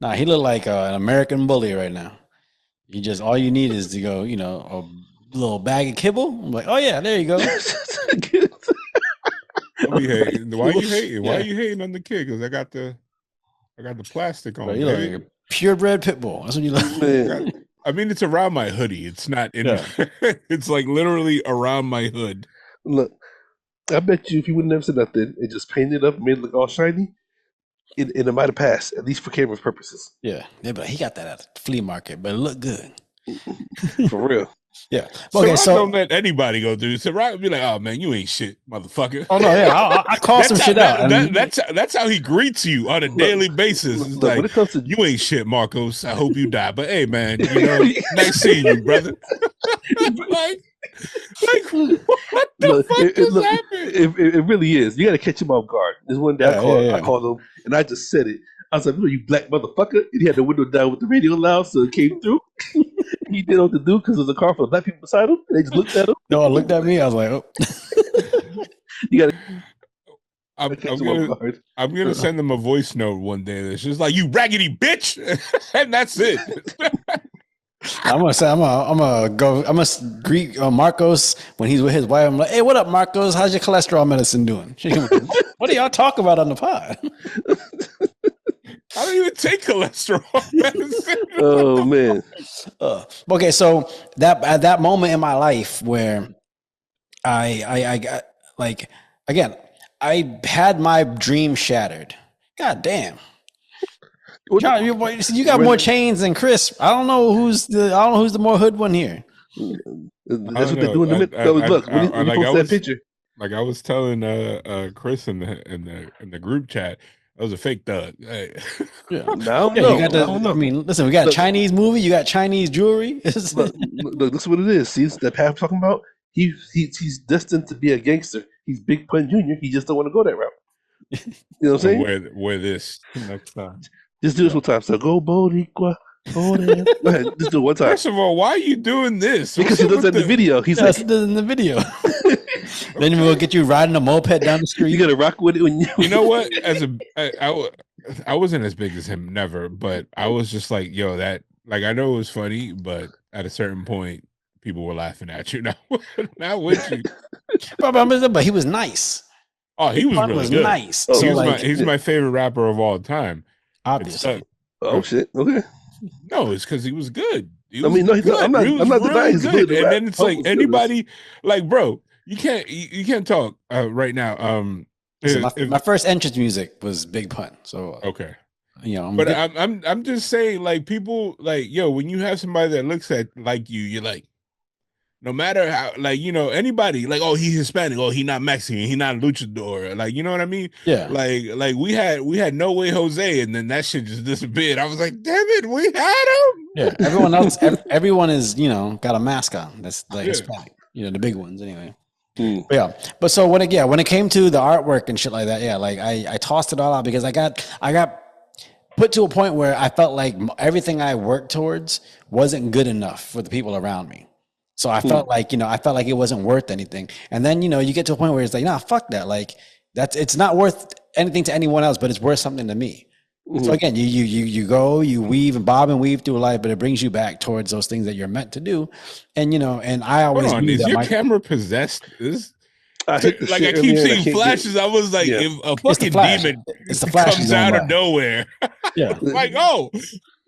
Nah, he look like an American bully right now. You just all you need is to go, a little bag of kibble. I'm like, oh yeah, there you go. Why you hating? Why are you hating on the kid? Because I got the plastic on. You look like a purebred pit bull. That's what you look. I mean, it's around my hoodie. It's not in. It's like literally around my hood. Look. I bet you if you would have never said nothing and just painted it up and made it look all shiny, it might have passed, at least for camera purposes. Yeah, but he got that at the flea market, but it looked good. For real. Yeah. Okay, so don't let anybody go through. So Rock would be like, "Oh man, you ain't shit, motherfucker." Oh no, yeah, I call some shit out. That's how he greets you on a daily basis. It's like, when it comes to you ain't shit, Marcos. I hope you die, but hey, man, nice seeing you, brother. like what the fuck just happened? It really is. You got to catch him off guard. There's one day I called him, and I just said it. I was like, "You black motherfucker!" And he had the window down with the radio loud, so it came through. He didn't know what to do because there was a car full of black people beside him. And they just looked at him. No, I looked at me. I was like, "Oh." You got. I'm gonna send them a voice note one day that's just like, "You raggedy bitch," and that's it. I'm gonna greet Marcos when he's with his wife. I'm like, "Hey, what up, Marcos? How's your cholesterol medicine doing?" What do y'all talk about on the pod? I don't even take cholesterol medicine. Oh man. Okay, so at that moment in my life where I got like again, I had my dream shattered. God damn. John, you got more chains than Chris. I don't know who's the more hood one here. That's what they do in the middle. Look, when you post that picture. Like I was telling Chris in the group chat, that was a fake thug. Hey. Yeah. I mean, listen, we got a Chinese movie, you got Chinese jewelry. Look, this is what it is. See that path I'm talking about? He's destined to be a gangster. He's Big Pun Jr. He just don't want to go that route. You know what I'm saying? Wear this next time. Just do this one time. So go Boricua. Go ahead. Just do it one time. First of all, why are you doing this? Because he does that in the video. He's like, in the video. Then we'll get you riding a moped down the street. You gotta rock with it when you know what? I wasn't as big as him, never, but I was just like, yo, that like I know it was funny, but at a certain point, people were laughing at you. Not with you. But he was nice. Oh, he was really good. Nice. He's my favorite rapper of all time. Obviously. Oh shit. Okay. No, it's because he was good. I'm not denying he's good. And then it's like anybody, like, bro, you can't talk right now. My first entrance music was Big Pun. So okay. But I'm just saying, like, people like, yo, when you have somebody that looks at like you're like, no matter how, like, anybody, like, oh, he's Hispanic, oh, he not Mexican, he not luchador, like, you know what I mean? Yeah. Like we had No Way Jose, and then that shit just disappeared. I was like, damn it, we had him. Yeah, everyone else, everyone is got a mask on. That's like Yeah. Hispanic. The big ones anyway. Mm. But yeah, but so when it came to the artwork and shit like that, yeah, like I tossed it all out because I got put to a point where I felt like everything I worked towards wasn't good enough for the people around me. So I felt like, it wasn't worth anything. And then, you get to a point where it's like, nah, fuck that. Like it's not worth anything to anyone else, but it's worth something to me. So again, you go, you weave and bob and weave through life, but it brings you back towards those things that you're meant to do. And, and I always Hold on, knew is that your camera possessed? I hit the Like I shit keep earlier and I seeing can't flashes. I was like, Yeah. if a It's the fucking flash. demon It's the flash comes going out of by. nowhere, Yeah. like, oh,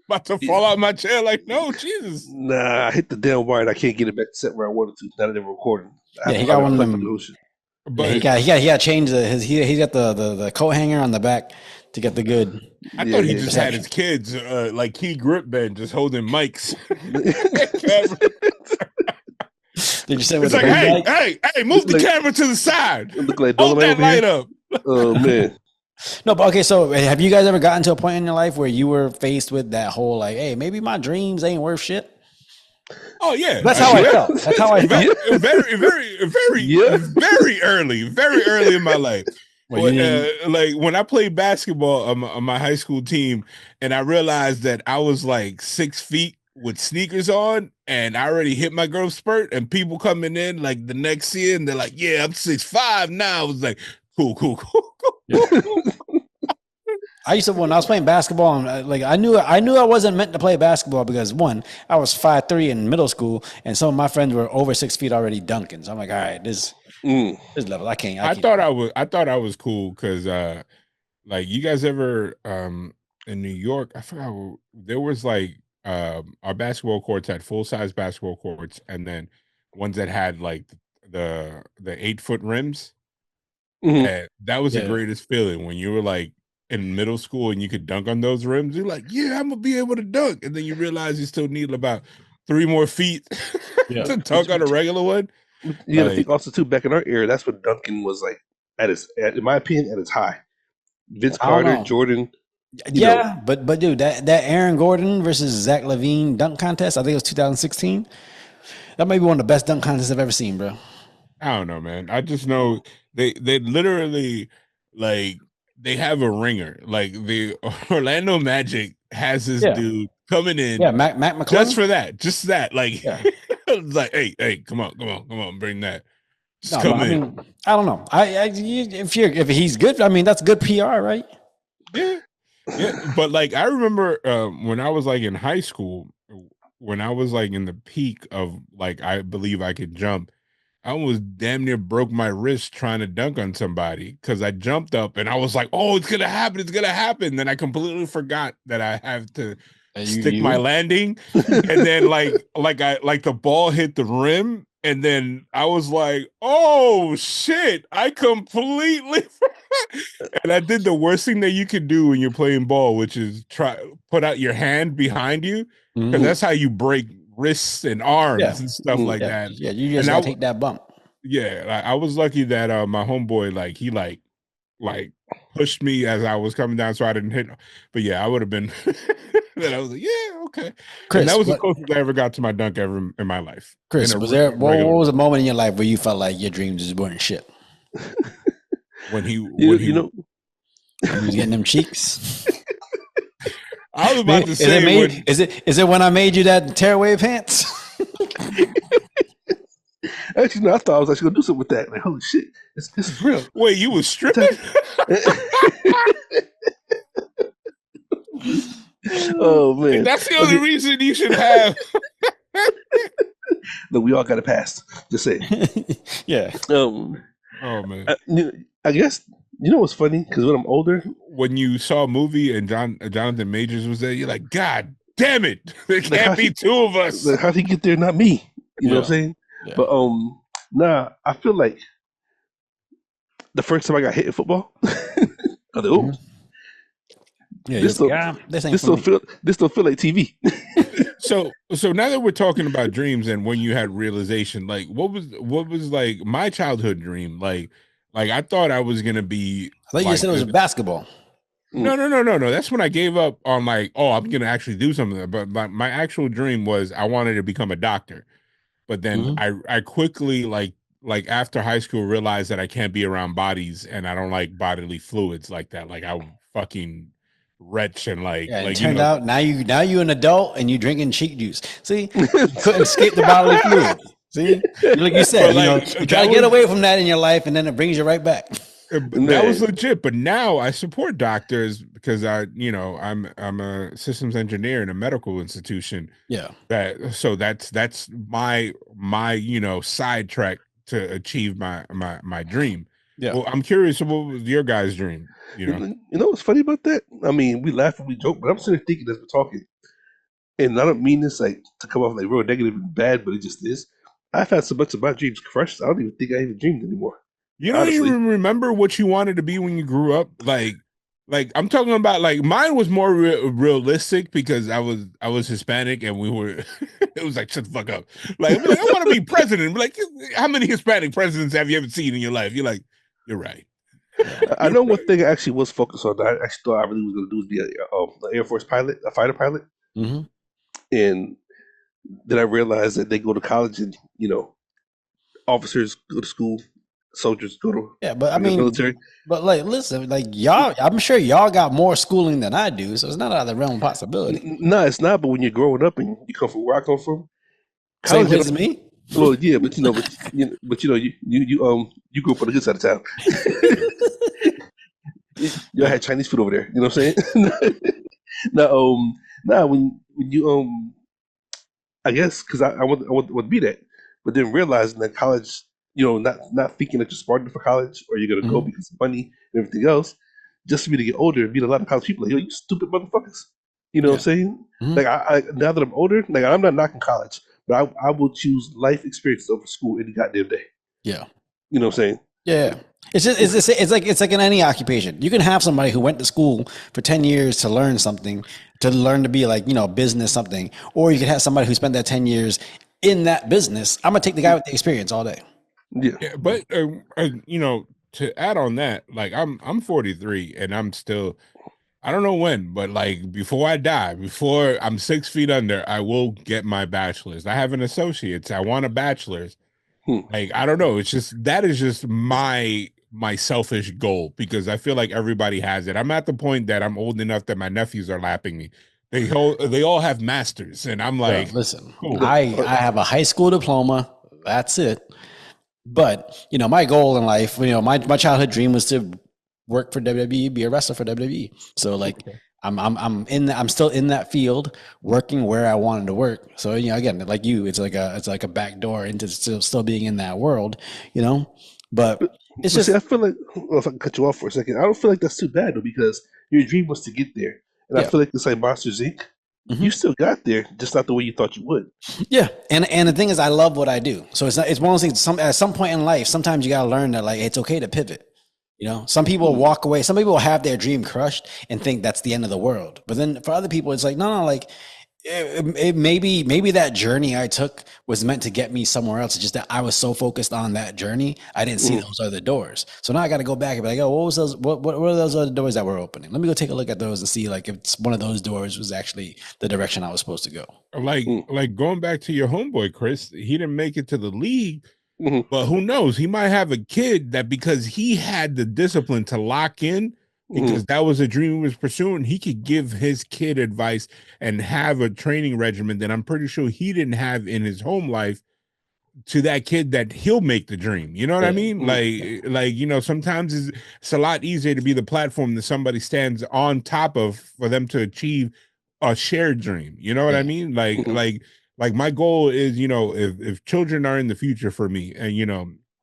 about to fall out my chair. Like, no, Jesus. Nah, I hit the damn wire and I can't get it back set where I wanted to. Now that they're recording, I have Yeah, to he got one of unplug the them. whole shit. Yeah, But he got to change he's got the coat hanger on the back to get the good. I Yeah, thought he yeah. just had his kids like key grip band just holding mics. Camera. Did you say It's with like, the hey, bag? hey, move the Like- camera to the side. Look like Hold Dolomite that over light here. up. Oh man. No, but okay. So have you guys ever gotten to a point in your life where you were faced with that whole like, hey, maybe my dreams ain't worth shit? Oh yeah, That's how I felt. That's how I felt. Very early in my life. Well, you didn't- Like when I played basketball on my high school team, and I realized that I was like 6 feet with sneakers on, and I already hit my growth spurt, and people coming in like the next year, and they're like, "Yeah, I'm 6'5" now." I was like, "Cool." I used to when I was playing basketball, and like I knew I wasn't meant to play basketball because one, I was 5'3" in middle school, and some of my friends were over 6 feet already dunking. So I'm like, all right, this level, I can't. I thought I was cool because like you guys ever in New York, I forgot there was like our basketball courts had full size basketball courts and then ones that had like the 8-foot rims. Mhm. And that was the Yeah. greatest feeling when you were like in middle school and you could dunk on those rims. You're like, yeah, I'm gonna be able to dunk, and then you realize you still need about 3 more feet to dunk on a regular one. You got to Like, think also too. Back in our era, that's when Duncan was like in my opinion, at its high. Vince I don't Carter, know. Jordan. Yeah, but dude, that Aaron Gordon versus Zach LaVine dunk contest, I think it was 2016. That might be one of the best dunk contests I've ever seen, bro. I don't know, man. I just know they literally like they have a ringer. Like the Orlando Magic has this Yeah. dude coming in Yeah, Mac McClung. just for that, just that. Like, Yeah. it's like, hey, come on, bring that. Just No, come I in. mean, I don't know. If he's good, I mean, that's good PR, right? Yeah. But like I remember when I was like in high school, when I was like in the peak of like I believe I could jump, I almost damn near broke my wrist trying to dunk on somebody because I jumped up and I was like, "Oh, it's gonna happen!" Then I completely forgot that I have to stick my landing, and then like the ball hit the rim, and then I was like, "Oh shit!" I completely and I did the worst thing that you could do when you're playing ball, which is put out your hand behind you because that's how you break wrists and arms and stuff like that. Yeah, you just gotta take that bump. Yeah, I was lucky that my homeboy like he like pushed me as I was coming down so I didn't hit. But yeah, I would have been. Then I was like, yeah, okay. Chris, and that was the closest I ever got to my dunk ever in my life. Chris, was there what was a moment in your life where you felt like your dreams just weren't shit? When he when he was getting them cheeks. I was about to say, is it when I made you that tearaway pants? Actually, no, I thought I was actually gonna do something with that. Like, holy shit, this is real. Wait, you was stripping? Oh man, that's the only reason you should have. Look, we all got a past. Just say, yeah. Oh man, I guess you know what's funny because when I'm older, when you saw a movie and Jonathan Majors was there, you're like, God damn it, there can't be two of us. Like, how'd he get there, not me? You know what I'm saying? Yeah. But nah, I feel like the first time I got hit in football, I was like, oh. Yeah, this don't feel like TV. So now that we're talking about dreams and when you had realization, like what was like my childhood dream? Like I thought I was gonna be. I thought you said it was basketball. No. That's when I gave up on like, oh, I'm gonna actually do something. But my actual dream was I wanted to become a doctor. But then Mm-hmm. I quickly like after high school realized that I can't be around bodies and I don't like bodily fluids like that. Like I fucking retch and Yeah, and it like turned out now you an adult and you drinking cheek juice. See, you couldn't escape the bodily fluids. See, like you said, but like you try that to get was away from that in your life, and then it brings you right back. that was Man, legit. But now I support doctors because I'm a systems engineer in a medical institution. Yeah, That's my sidetrack to achieve my dream. yeah. Well, I'm curious, what was your guys' dream? You know, you know what's funny about that? I mean, we laugh and we joke, but I'm sitting there thinking as we're talking, and I don't mean this like to come off like real negative and bad, but it just is. I've had so much of my dreams crushed. I don't even think I even dreamed anymore. you don't Honestly, even remember what you wanted to be when you grew up. Like I'm talking about, like mine was more realistic because I was Hispanic and we were. It was like, shut the fuck up. Like I'm like, I want to be president. Like, how many Hispanic presidents have you ever seen in your life? You're like, you're right. I know one thing I actually was focused on. That I actually thought I really was going to do was be an Air Force pilot, a fighter pilot, Mm-hmm. and then I realized that they go to college and officers go to school, soldiers go to Yeah, but I the mean, military. but like, listen, like y'all, I'm sure y'all got more schooling than I do, so it's not out of the realm of possibility. No, it's not. But when you're growing up and you come from where I come from, Same college. place as me. Well, yeah, you grew up on the good side of town. Y'all had Chinese food over there. You know what I'm saying? no, nah. When you I guess because I want to be that, but then realizing that college, not thinking that you're smart enough for college or you're gonna go Mhm. because of money and everything else, just for me to get older and meet a lot of college people, like, yo, you stupid motherfuckers. You know what I'm Yeah. saying? Mhm. Like I now that I'm older, like I'm not knocking college, but I will choose life experiences over school any goddamn day. Yeah. You know what I'm saying? Yeah. It's like in any occupation. You can have somebody who went to school for 10 years to learn something, to learn to be like, business something, or you could have somebody who spent that 10 years in that business. I'm gonna take the guy with the experience all day. Yeah. Yeah, but to add on that, like I'm 43 and I'm still, I don't know when, but like before I die, before I'm 6 feet under, I will get my bachelor's. I have an associate's. I want a bachelor's. Hmm. Like I don't know. It's just that is just my selfish goal because I feel like everybody has it. I'm at the point that I'm old enough that my nephews are lapping me. They all have masters, and I'm Bro, like, listen, cool. I have a high school diploma. That's it. But my goal in life, my childhood dream was to work for WWE, be a wrestler for WWE. So like, I'm still in that field, working where I wanted to work. So again, like you, it's like a back door into still being in that world, you know. But it's But see, just I feel like, well, if I can cut you off for a second, I don't feel like that's too bad though, because your dream was to get there, and I yeah. feel like it's like Monsters Inc. You Mhm. still got there, just not the way you thought you would. Yeah, and the thing is, I love what I do. So it's one of those things. At some point in life, sometimes you gotta learn that like it's okay to pivot. Some people Hmm. walk away. Some people have their dream crushed and think that's the end of the world. But then for other people, it's like no, like maybe that journey I took was meant to get me somewhere else. It's just that I was so focused on that journey, I didn't see Hmm. those other doors. So now I got to go back and be like, oh, what was those? What are those other doors that were opening? Let me go take a look at those and see like if one of those doors was actually the direction I was supposed to go. Like Hmm. like going back to your homeboy Chris, he didn't make it to the league, Hmm. but who knows? He might have a kid that because he had the discipline to lock in, Hmm. because that was a dream he was pursuing, he could give his kid advice and have a training regimen that I'm pretty sure he didn't have in his home life to that kid that he'll make the dream. You know what I Yeah. mean? Hmm. Like sometimes it's a lot easier to be the platform that somebody stands on top of for them to achieve a shared dream. You know what I Yeah. mean? Like Hmm. like my goal is, if children are in the future for me, and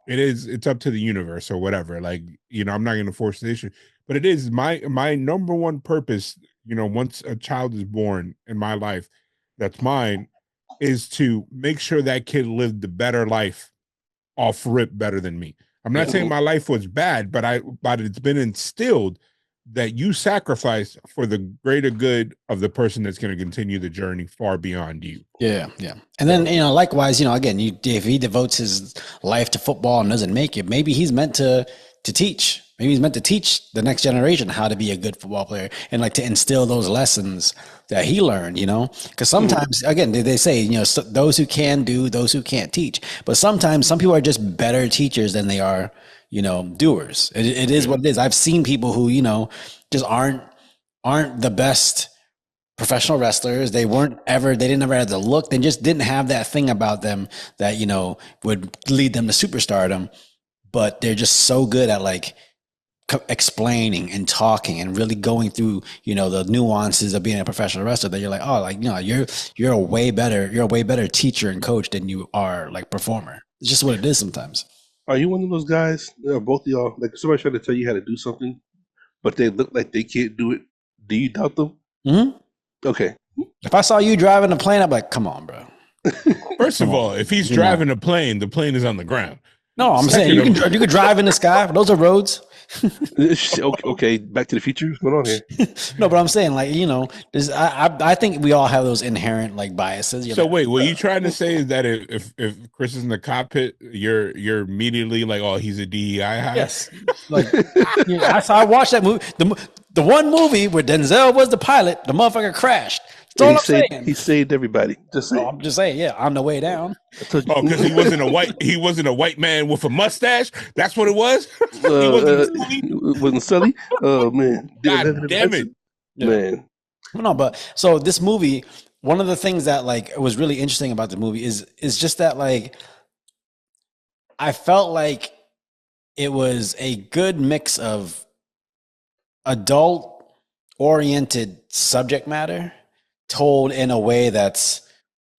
it's up to the universe or whatever. Like, I'm not gonna force the issue, but it is my number one purpose, once a child is born in my life, that's mine, is to make sure that kid lived a better life off rip better than me. I'm not Yeah. saying Hmm. my life was bad, but it's been instilled that you sacrifice for the greater good of the person that's going to continue the journey far beyond you. Yeah, yeah. And then, So likewise, again, if he devotes his life to football and doesn't make it, maybe he's meant to teach. Maybe he's meant to teach the next generation how to be a good football player and like to instill those lessons that he learned, you know? Because sometimes, again, they say, you know, those who can do, those who can't teach. But sometimes some people are just better teachers than they are, you know, doers. It is what it is. I've seen people who, you know, just aren't the best professional wrestlers. They didn't ever have the look. They just didn't have that thing about them that, you know, would lead them to superstardom. But they're just so good at like explaining and talking and really going through, you know, the nuances of being a professional wrestler that you're like, oh, like, you know, you're a way better teacher and coach than you are like performer. It's just what it is sometimes. Are you one of those guys, or both of y'all, like somebody trying to tell you how to do something, but they look like they can't do it? Do you doubt them? Mm-hmm. Okay. If I saw you driving a plane, I'm like, come on, bro. First of all, if he's driving a plane, the plane is on the ground. No, I'm saying you could drive in the sky. Those are roads. Okay, Back to the Future. What's going on here? No, but I'm saying, like, you know, I think we all have those inherent like biases. So wait, what you trying to say is that if Chris is in the cockpit, you're immediately like, oh, he's a DEI high? Yes. Like, I watched that movie. The one movie where Denzel was the pilot, the motherfucker crashed. That's all I'm saying. He saved everybody. I'm just saying, yeah, on the way down. Oh, because he wasn't a white man with a mustache. That's what it was. He wasn't Sully. Oh man, God damn it, man. No, but so this movie, one of the things that like was really interesting about the movie is just that like I felt like it was a good mix of adult oriented subject matter told in a way that's,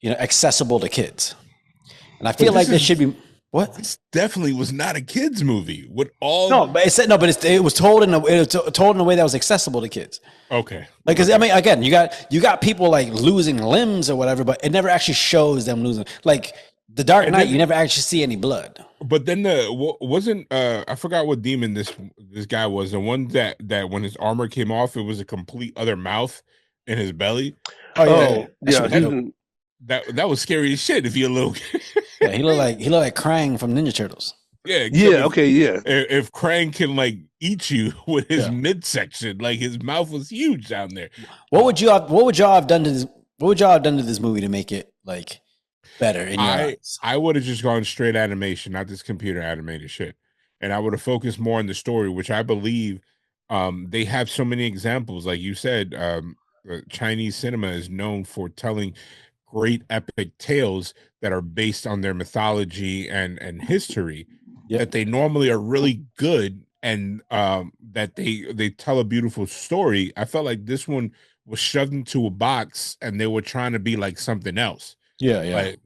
you know, accessible to kids. And I feel like this should be what? This definitely was not a kids movie. With all it was told in a way that was accessible to kids. Okay. Like, cause I mean, again, you got people like losing limbs or whatever, but it never actually shows them losing. Like The Dark Knight, you never actually see any blood. But then I forgot what demon this guy was. The one that when his armor came off, it was a complete other mouth in his belly. Oh yeah. That was scary as shit. If you're a little yeah, he looked like Krang from Ninja Turtles. Yeah. If Krang can like eat you with his midsection, like his mouth was huge down there. What would y'all have done to this movie to make it like better in your eyes? I would have just gone straight animation, not this computer animated shit. And I would have focused more on the story, which I believe they have so many examples. Like you said, Chinese cinema is known for telling great epic tales that are based on their mythology and history, that they normally are really good, and that they tell a beautiful story. I felt like this one was shoved into a box and they were trying to be like something else. I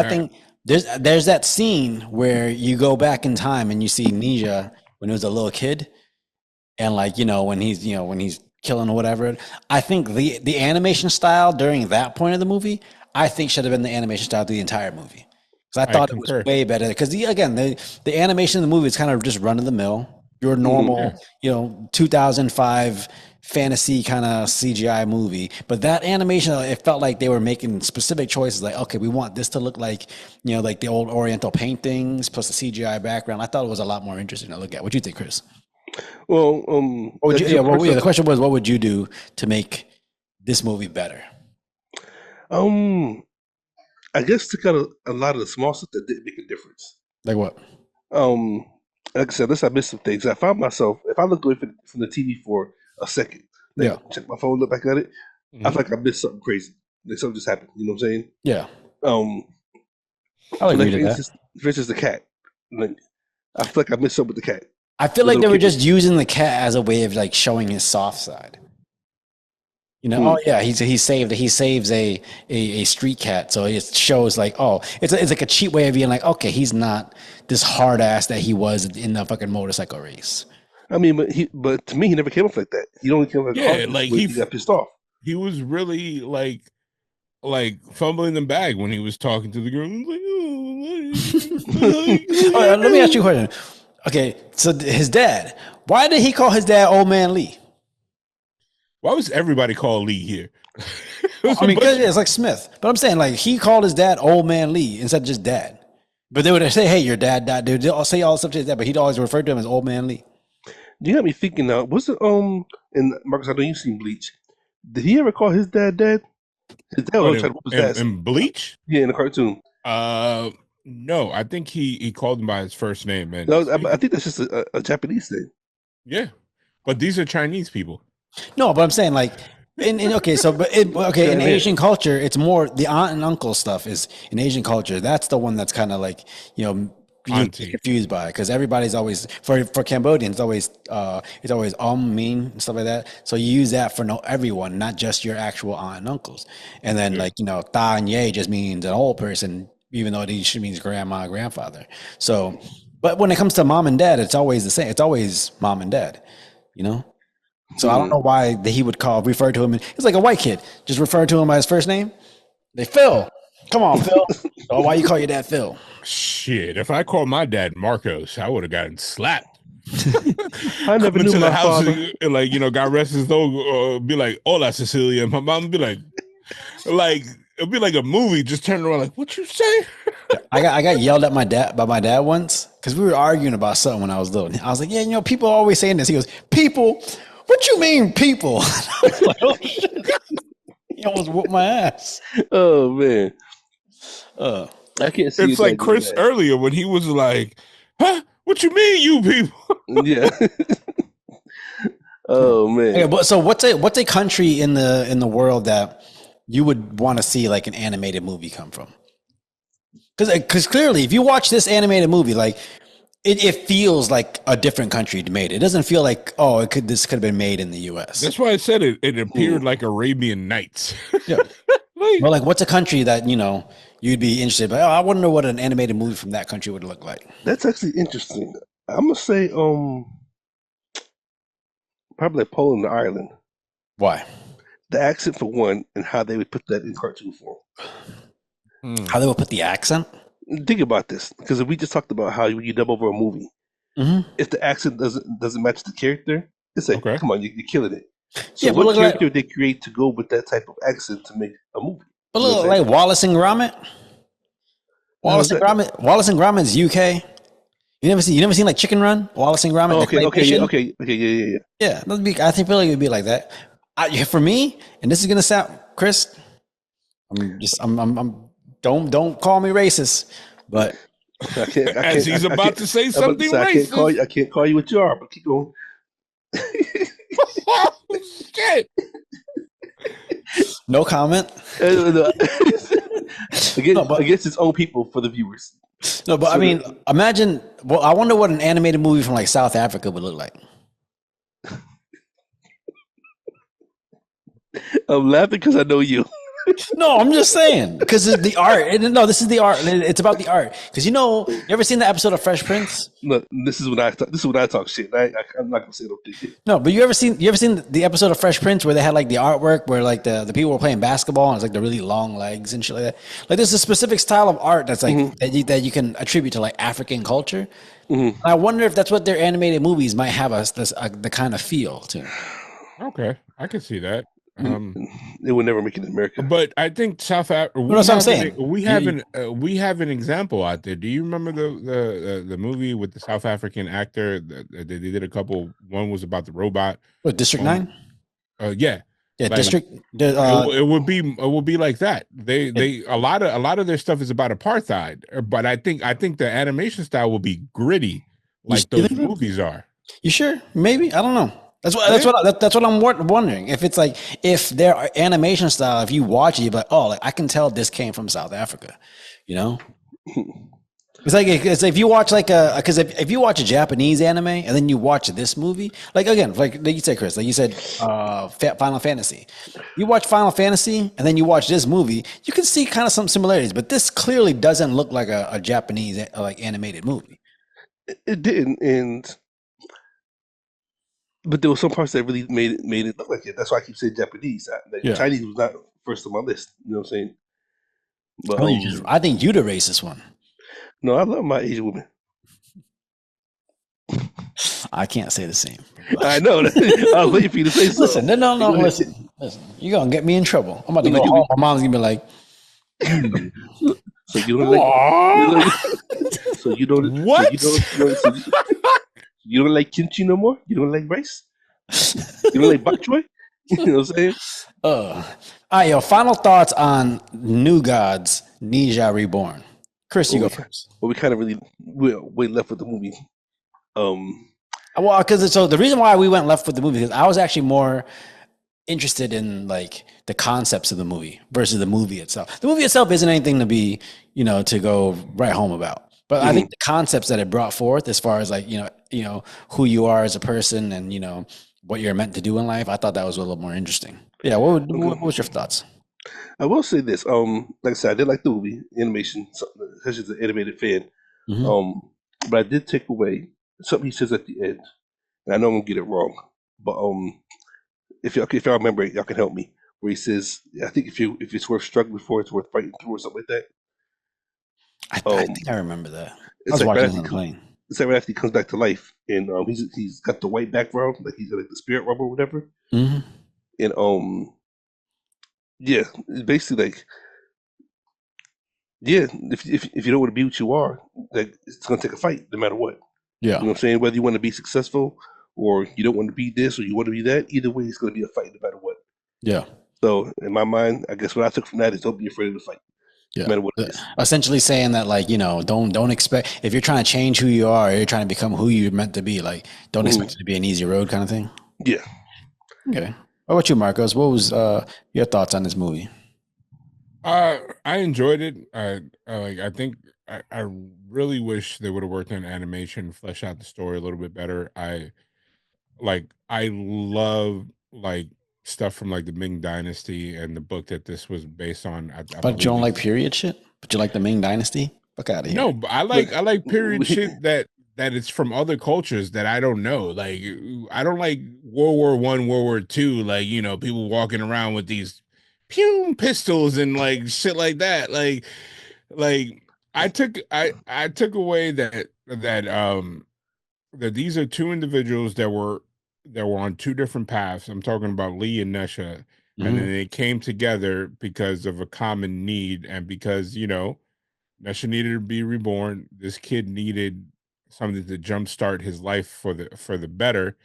think there's that scene where you go back in time and you see Nezha when he was a little kid, and like, you know, when he's killing or whatever. I think the animation style during that point of the movie, I think should have been the animation style through the entire movie. Because I thought it was way better. Because the animation in the movie is kind of just run of the mill, your normal, 2005 fantasy kind of CGI movie. But that animation, it felt like they were making specific choices. Like, okay, we want this to look like, you know, like the old Oriental paintings plus the CGI background. I thought it was a lot more interesting to look at. What do you think, Chris? Well, the question was, what would you do to make this movie better? I guess took out a lot of the small stuff that didn't make a difference. Like what? Like I said, unless I missed some things. I found myself, if I looked away from the TV for a second, check my phone, look back at it, I feel like I missed something crazy. Like something just happened. You know what I'm saying? Yeah. I agree with that. For instance, the cat. Like, I feel like I missed something with the cat. I feel like they were just using the cat as a way of like showing his soft side. You know, he saves a street cat, so it shows like, it's like a cheap way of being like, okay, he's not this hard ass that he was in the fucking motorcycle race. I mean, but to me, he never came off like that. He only came off like he got pissed off. He was really like fumbling the bag when he was talking to the girl. Let me ask you a question. Okay, so his dad. Why did he call his dad Old Man Lee? Why was everybody called Lee here? I mean, because it's like Smith. But I'm saying, like, he called his dad Old Man Lee instead of just Dad. But they would say, "Hey, your dad died." They'll say all stuff to his dad, but he'd always refer to him as Old Man Lee. You got me thinking now. Was it and Marcus, I know you've seen Bleach. Did he ever call his dad dad? His dad What was trying to whoop his ass. in Bleach? Yeah, in the cartoon. No, I think he called him by his first name, and No, I think that's just a Japanese thing. yeah, but these are Chinese people. No, but I'm saying like, okay, so in Asian culture, it's more the aunt and uncle stuff is in Asian culture. That's the one that's kind of like you get confused by because everybody's always for Cambodians it's always mean and stuff like that. So you use that for everyone, not just your actual aunt and uncles. And then like ta and ye just means an old person, even though it usually means grandma, grandfather. So, but when it comes to mom and dad, it's always the same. It's always mom and dad, So I don't know why he would refer to him. It's like a white kid. Just refer to him by his first name. They Phil. Come on, Phil. Oh, why you call your dad Phil? Shit, if I called my dad Marcos, I would have gotten slapped. I never knew my father. And, like, God rest his soul, be like, hola, Cecilia. My mom would be like, it'd be like a movie, just turning around like, what you say? I got yelled at by my dad once because we were arguing about something when I was little. I was like, yeah, people are always saying this. He goes, people? What you mean, people? I was like, oh, shit. He almost whooped my ass. Oh, man. I can't see. It's like Chris earlier when he was like, huh? What you mean, you people? Yeah. Oh, man. Okay, but so what's a country in the world that you would want to see like an animated movie come from? Because clearly, if you watch this animated movie, like it feels like a different country made it. It doesn't feel like this could have been made in the U.S. That's why I said it appeared like Arabian Nights. Yeah. Well, like what's a country that you'd be interested? But I wonder what an animated movie from that country would look like. That's actually interesting. I'm gonna say probably like Poland or Ireland. Why? The accent for one, and how they would put that in cartoon form. How they would put the accent? Think about this, because we just talked about how you dub over a movie. If the accent doesn't match the character, it's like, come on, you're killing it. So what character they create to go with that type of accent to make a movie? But look, like Wallace and Gromit. Wallace and Gromit's UK. You never seen like Chicken Run? Wallace and Gromit. Okay, yeah. I feel like it would be like that. For me, and this is gonna sound, Chris. Don't call me racist, but as he's about to say something racist, I can't call you what you are, but keep going. Oh, shit. No comment. Against its own people for the viewers. No, but I mean, imagine. Well, I wonder what an animated movie from like South Africa would look like. I'm laughing because I know you. No, I'm just saying because it's the art. No, this is the art. It's about the art. Because you ever seen the episode of Fresh Prince? No, this is when I talk shit. I'm not gonna say no thing. No, but you ever seen the episode of Fresh Prince where they had like the artwork where like the people were playing basketball and it's like the really long legs and shit like that. Like there's a specific style of art that's like that you can attribute to like African culture. And I wonder if that's what their animated movies might have the kind of feel to. Okay, I can see that. It would never make it in America. But I think South Africa. That's what I'm saying. We have an example out there. Do you remember the movie with the South African actor? They did a couple. One was about the robot. What, District 9? Yeah. Yeah, like, District. It would be like that. They a lot of their stuff is about apartheid. But I think the animation style will be gritty, like those movies are. You sure? Maybe, I don't know. That's what I'm wondering. If it's like if their animation style, if you watch it, you're like, oh, like I can tell this came from South Africa, It's like if you watch because if you watch a Japanese anime and then you watch this movie, like again, like you said, Chris, like you said, Final Fantasy. You watch Final Fantasy and then you watch this movie, you can see kind of some similarities, but this clearly doesn't look like a Japanese like animated movie. It didn't, but there were some parts that really made it look like it. That's why I keep saying Japanese. Chinese was not first on my list. You know what I'm saying? But I think you're the racist one. No, I love my Asian women. I can't say the same. I know. I was waiting for you to say something. Listen, no. Listen. You're gonna get me in trouble. I'm about to go home. My mom's gonna be like, So you don't like so you don't What? you don't like kimchi no more? You don't like rice? You don't like bok choy? You know what I'm saying? All right, yo. Final thoughts on New Gods, Nezha Reborn. Chris, you go first. Well, we kind of really went left with the movie. Well, because so the reason why we went left with the movie because I was actually more interested in like the concepts of the movie versus the movie itself. The movie itself isn't anything to be, to go right home about. But I think the concepts that it brought forth, as far as like who you are as a person and what you're meant to do in life, I thought that was a little more interesting. Yeah, what was your thoughts? I will say this. Like I said, I did like the movie animation, especially as an animated fan. But I did take away something he says at the end, and I know I'm gonna get it wrong, but if y'all remember it, y'all can help me. Where he says, I think if it's worth struggling for, it's worth fighting through, or something like that. I think I remember that. I It's was like watching it on the plane. it's like right after he comes back to life, and he's got the white background, like he's like the spirit rubber or whatever. And yeah, it's basically like, yeah, if you don't want to be what you are, like it's gonna take a fight no matter what. Yeah. You know what I'm saying? Whether you want to be successful or you don't want to be this or you want to be that, either way, it's going to be a fight no matter what. Yeah. So in my mind, I guess what I took from that is don't be afraid of the fight, Yeah. no matter what it is. Essentially saying that, like, don't expect, if you're trying to change who you are, or you're trying to become who you're meant to be, like, don't expect it to be an easy road kind of thing. Yeah. Okay. What about you, Marcos? What was your thoughts on this movie? I enjoyed it. I think I really wish they would have worked on animation, flesh out the story a little bit better. I love like stuff from like the Ming Dynasty and the book that this was based on. But you don't like period shit? But you like the Ming Dynasty? Fuck out of here. No, but I like period shit that it's from other cultures that I don't know. Like I don't like World War I, World War II. Like people walking around with these pistols and like shit like that. Like I took away that these are two individuals that were on two different paths. I'm talking about Lee and Nezha, and then they came together because of a common need, and because Nezha needed to be reborn. This kid needed something to jumpstart his life for the better.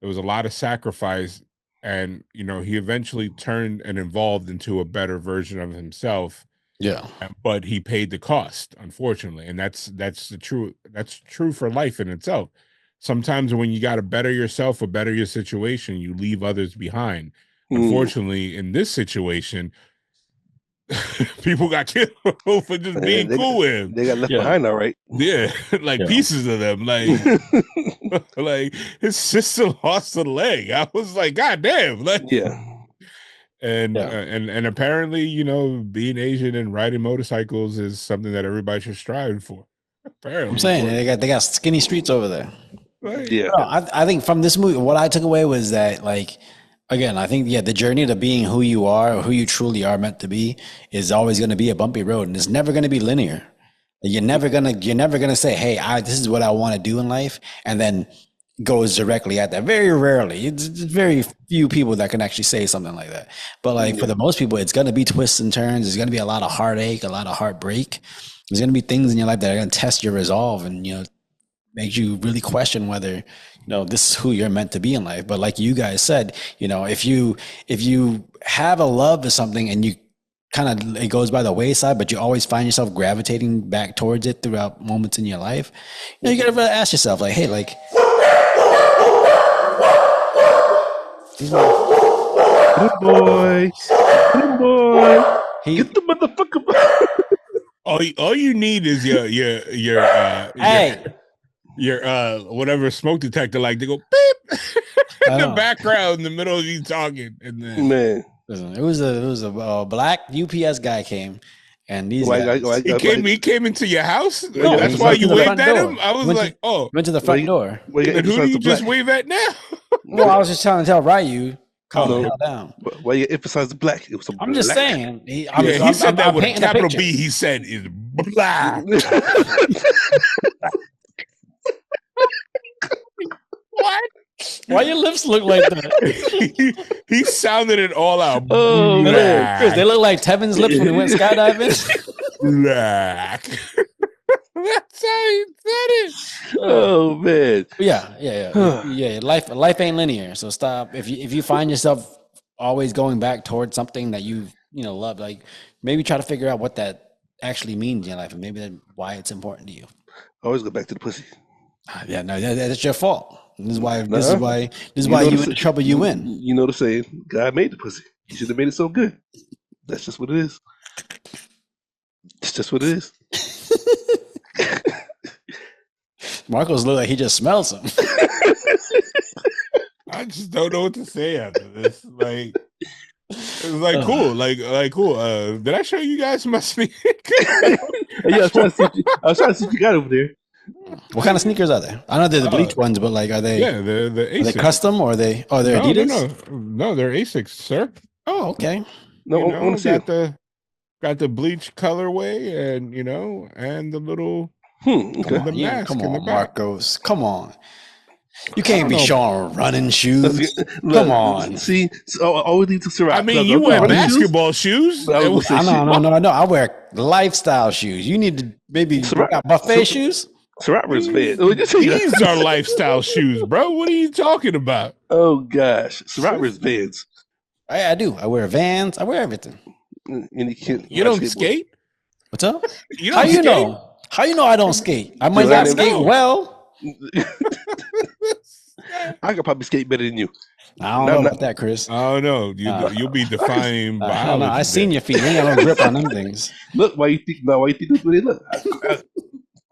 There was a lot of sacrifice, and he eventually turned and evolved into a better version of himself. Yeah, but he paid the cost, unfortunately, and that's true for life in itself. Sometimes when you got to better yourself or better your situation, you leave others behind. Unfortunately, in this situation, people got killed for just being cool with him. They got left behind, all right. Yeah, like pieces of them. Like, like his sister lost a leg. I was like, God damn. Like, yeah. And apparently, being Asian and riding motorcycles is something that everybody should strive for. Apparently, I'm saying they got skinny streets over there. Right. Yeah. No, I think from this movie, what I took away was that, like, again, I think the journey to being who you are or who you truly are meant to be is always going to be a bumpy road, and it's never going to be linear. You're never gonna say, "Hey, this is what I want to do in life," and then goes directly at that. Very rarely. It's very few people that can actually say something like that. But like for the most people, it's gonna be twists and turns. There's gonna be a lot of heartache, a lot of heartbreak. There's gonna be things in your life that are gonna test your resolve and make you really question whether this is who you're meant to be in life. But like you guys said, if you have a love for something and you kind of it goes by the wayside, but you always find yourself gravitating back towards it throughout moments in your life, you gotta really ask yourself, like, hey, like, good boy, get the motherfucker. All you need is your whatever smoke detector, like, to go beep in the background in the middle of you talking, and then man. Listen, it was a black UPS guy came, and these guys, he came into your house. No, that's why you waved at him. I was went to the front door. And who do you just wave at now? Well, I was just trying to tell Ryu, calm the hell down. Why you emphasize the black? It was I'm just saying. He said that with a capital B. He said is black. What? Why your lips look like that? he sounded it all out. Oh, man. Chris, they look like Tevin's lips when he went skydiving. black. That's how he said it. Oh man. Yeah. Life ain't linear. So stop. If you find yourself always going back towards something that you love, like maybe try to figure out what that actually means in your life, and maybe that's why it's important to you. Always go back to the pussy. Yeah, no, that's your fault. This is why. Nah. This is why you in the trouble you in. You know the saying, God made the pussy. He should have made it so good. That's just what it is. It's just what it is. Marcos look like he just smells some. I just don't know what to say after this. Like, it's like cool. Like cool. Did I show you guys my sneakers? Yeah, I was trying to see what you got over there. What kind of sneakers are they? I know they're the bleach ones, but like, are they? Yeah, they're the Asics. Are they custom or are they? Oh, they're Adidas. No, they're Asics, sir. Oh, okay. No, I want to see got the bleach colorway, and and the little okay. the mask. Come in the on, back. Marcos. Come on. You can't be showing running shoes. Come on. See, so I always need to surround. I mean, you wear basketball shoes. No. I wear lifestyle shoes. You need to maybe buffet shoes. Surrounders Vans. These are lifestyle shoes, bro. What are you talking about? Oh gosh, Surrounders Vans. I do. I wear Vans. I wear everything. You don't skate? What's up? How you know? How you know I don't skate? I might not skate well. I could probably skate better than you. I don't know about that, Chris. Oh no, you'll be defying biology. I seen your feet. You ain't got no grip on them things. Look, why you think that's what they look?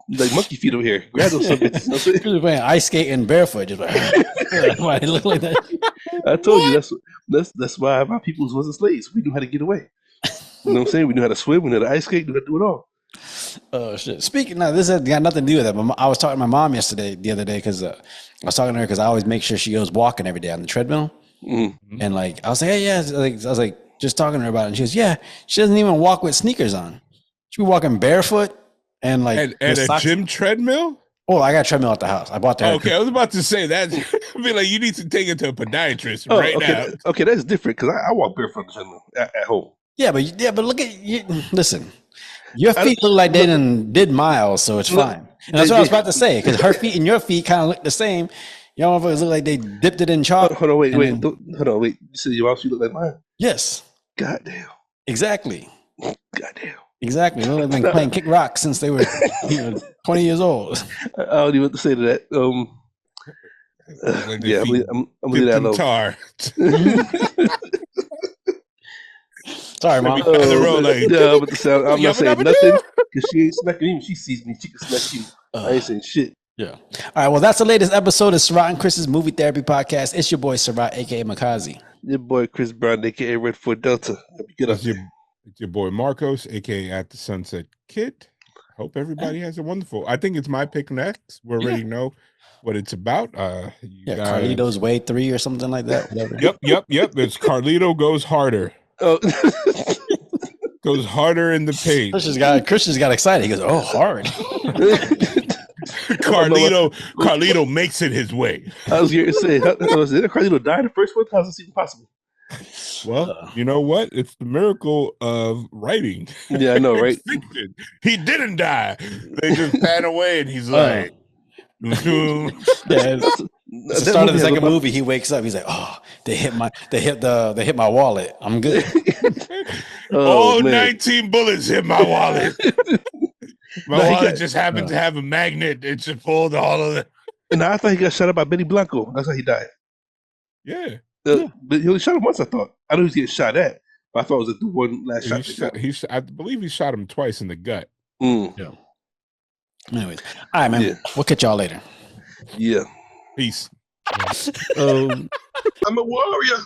Like monkey feet over here. Grab those bitches. Playing ice skating barefoot. Just like, why they look like that? I told you that's why my peoples wasn't slaves. We knew how to get away. You know what I'm saying? We knew how to swim. We knew how to ice skate. We knew how to do it all. Oh shit! Speaking now, this has got nothing to do with that. But I was talking to my mom the other day, because I was talking to her because I always make sure she goes walking every day on the treadmill. Mm-hmm. And like I was like, hey, yeah, I was like just talking to her about it, and she goes, yeah, she doesn't even walk with sneakers on. She be walking barefoot and like and a gym treadmill. Oh, I got a treadmill at the house. I bought that. Okay, I was about to say that. I mean, like you need to take it to a podiatrist now. Okay, that's different because I walk barefoot on the treadmill at home. Yeah, but look at you. Listen. Your feet look like they did miles, so it's fine. And that's what I was about to say, because her feet and your feet kind of look the same. Y'all motherfuckers look like they dipped it in chalk. Hold on, wait. You said your feet look like mine? Yes. Goddamn. Exactly. Goddamn. Exactly. They've been playing kick rock since they were 20 years old. I don't even know what to say to that. Yeah, I'm gonna leave that alone. Sorry, Mom. But I'm not saying nothing because she ain't smacking me. She sees me, she can smack you. I ain't saying shit. Yeah. All right. Well, that's the latest episode of Sarat and Chris's Movie Therapy Podcast. It's your boy Sarat, aka Makazi. Your boy Chris Brown, aka Red Fort Delta. It's your boy Marcos, aka At the Sunset Kid. Hope everybody has a wonderful. I think it's my pick next. We already know what it's about. Carlito's Way 3 or something like that. Whatever. Yep. It's Carlito Goes Harder. Oh. Goes harder in the paint. Chris just got excited. He goes, "Oh, hard." Carlito makes it his way. I was going to say, did Carlito die in the first one? How's this even possible? Well, you know what? It's the miracle of writing. Yeah, I know, right? He didn't die. They just pan away, and he's like, At the start of the second movie, he wakes up. He's like, "Oh, they hit my wallet. I'm good." 19 bullets hit my wallet. My wallet just happened to have a magnet. It just pulled all of it. And I thought he got shot up by Benny Blanco. That's how he died. Yeah. But he only shot him once, I thought. I know he was getting shot at, but I thought it was the one last shot. I believe he shot him twice in the gut. Yeah. Anyways. All right, man. Yeah. We'll catch y'all later. Yeah. Peace. I'm a warrior.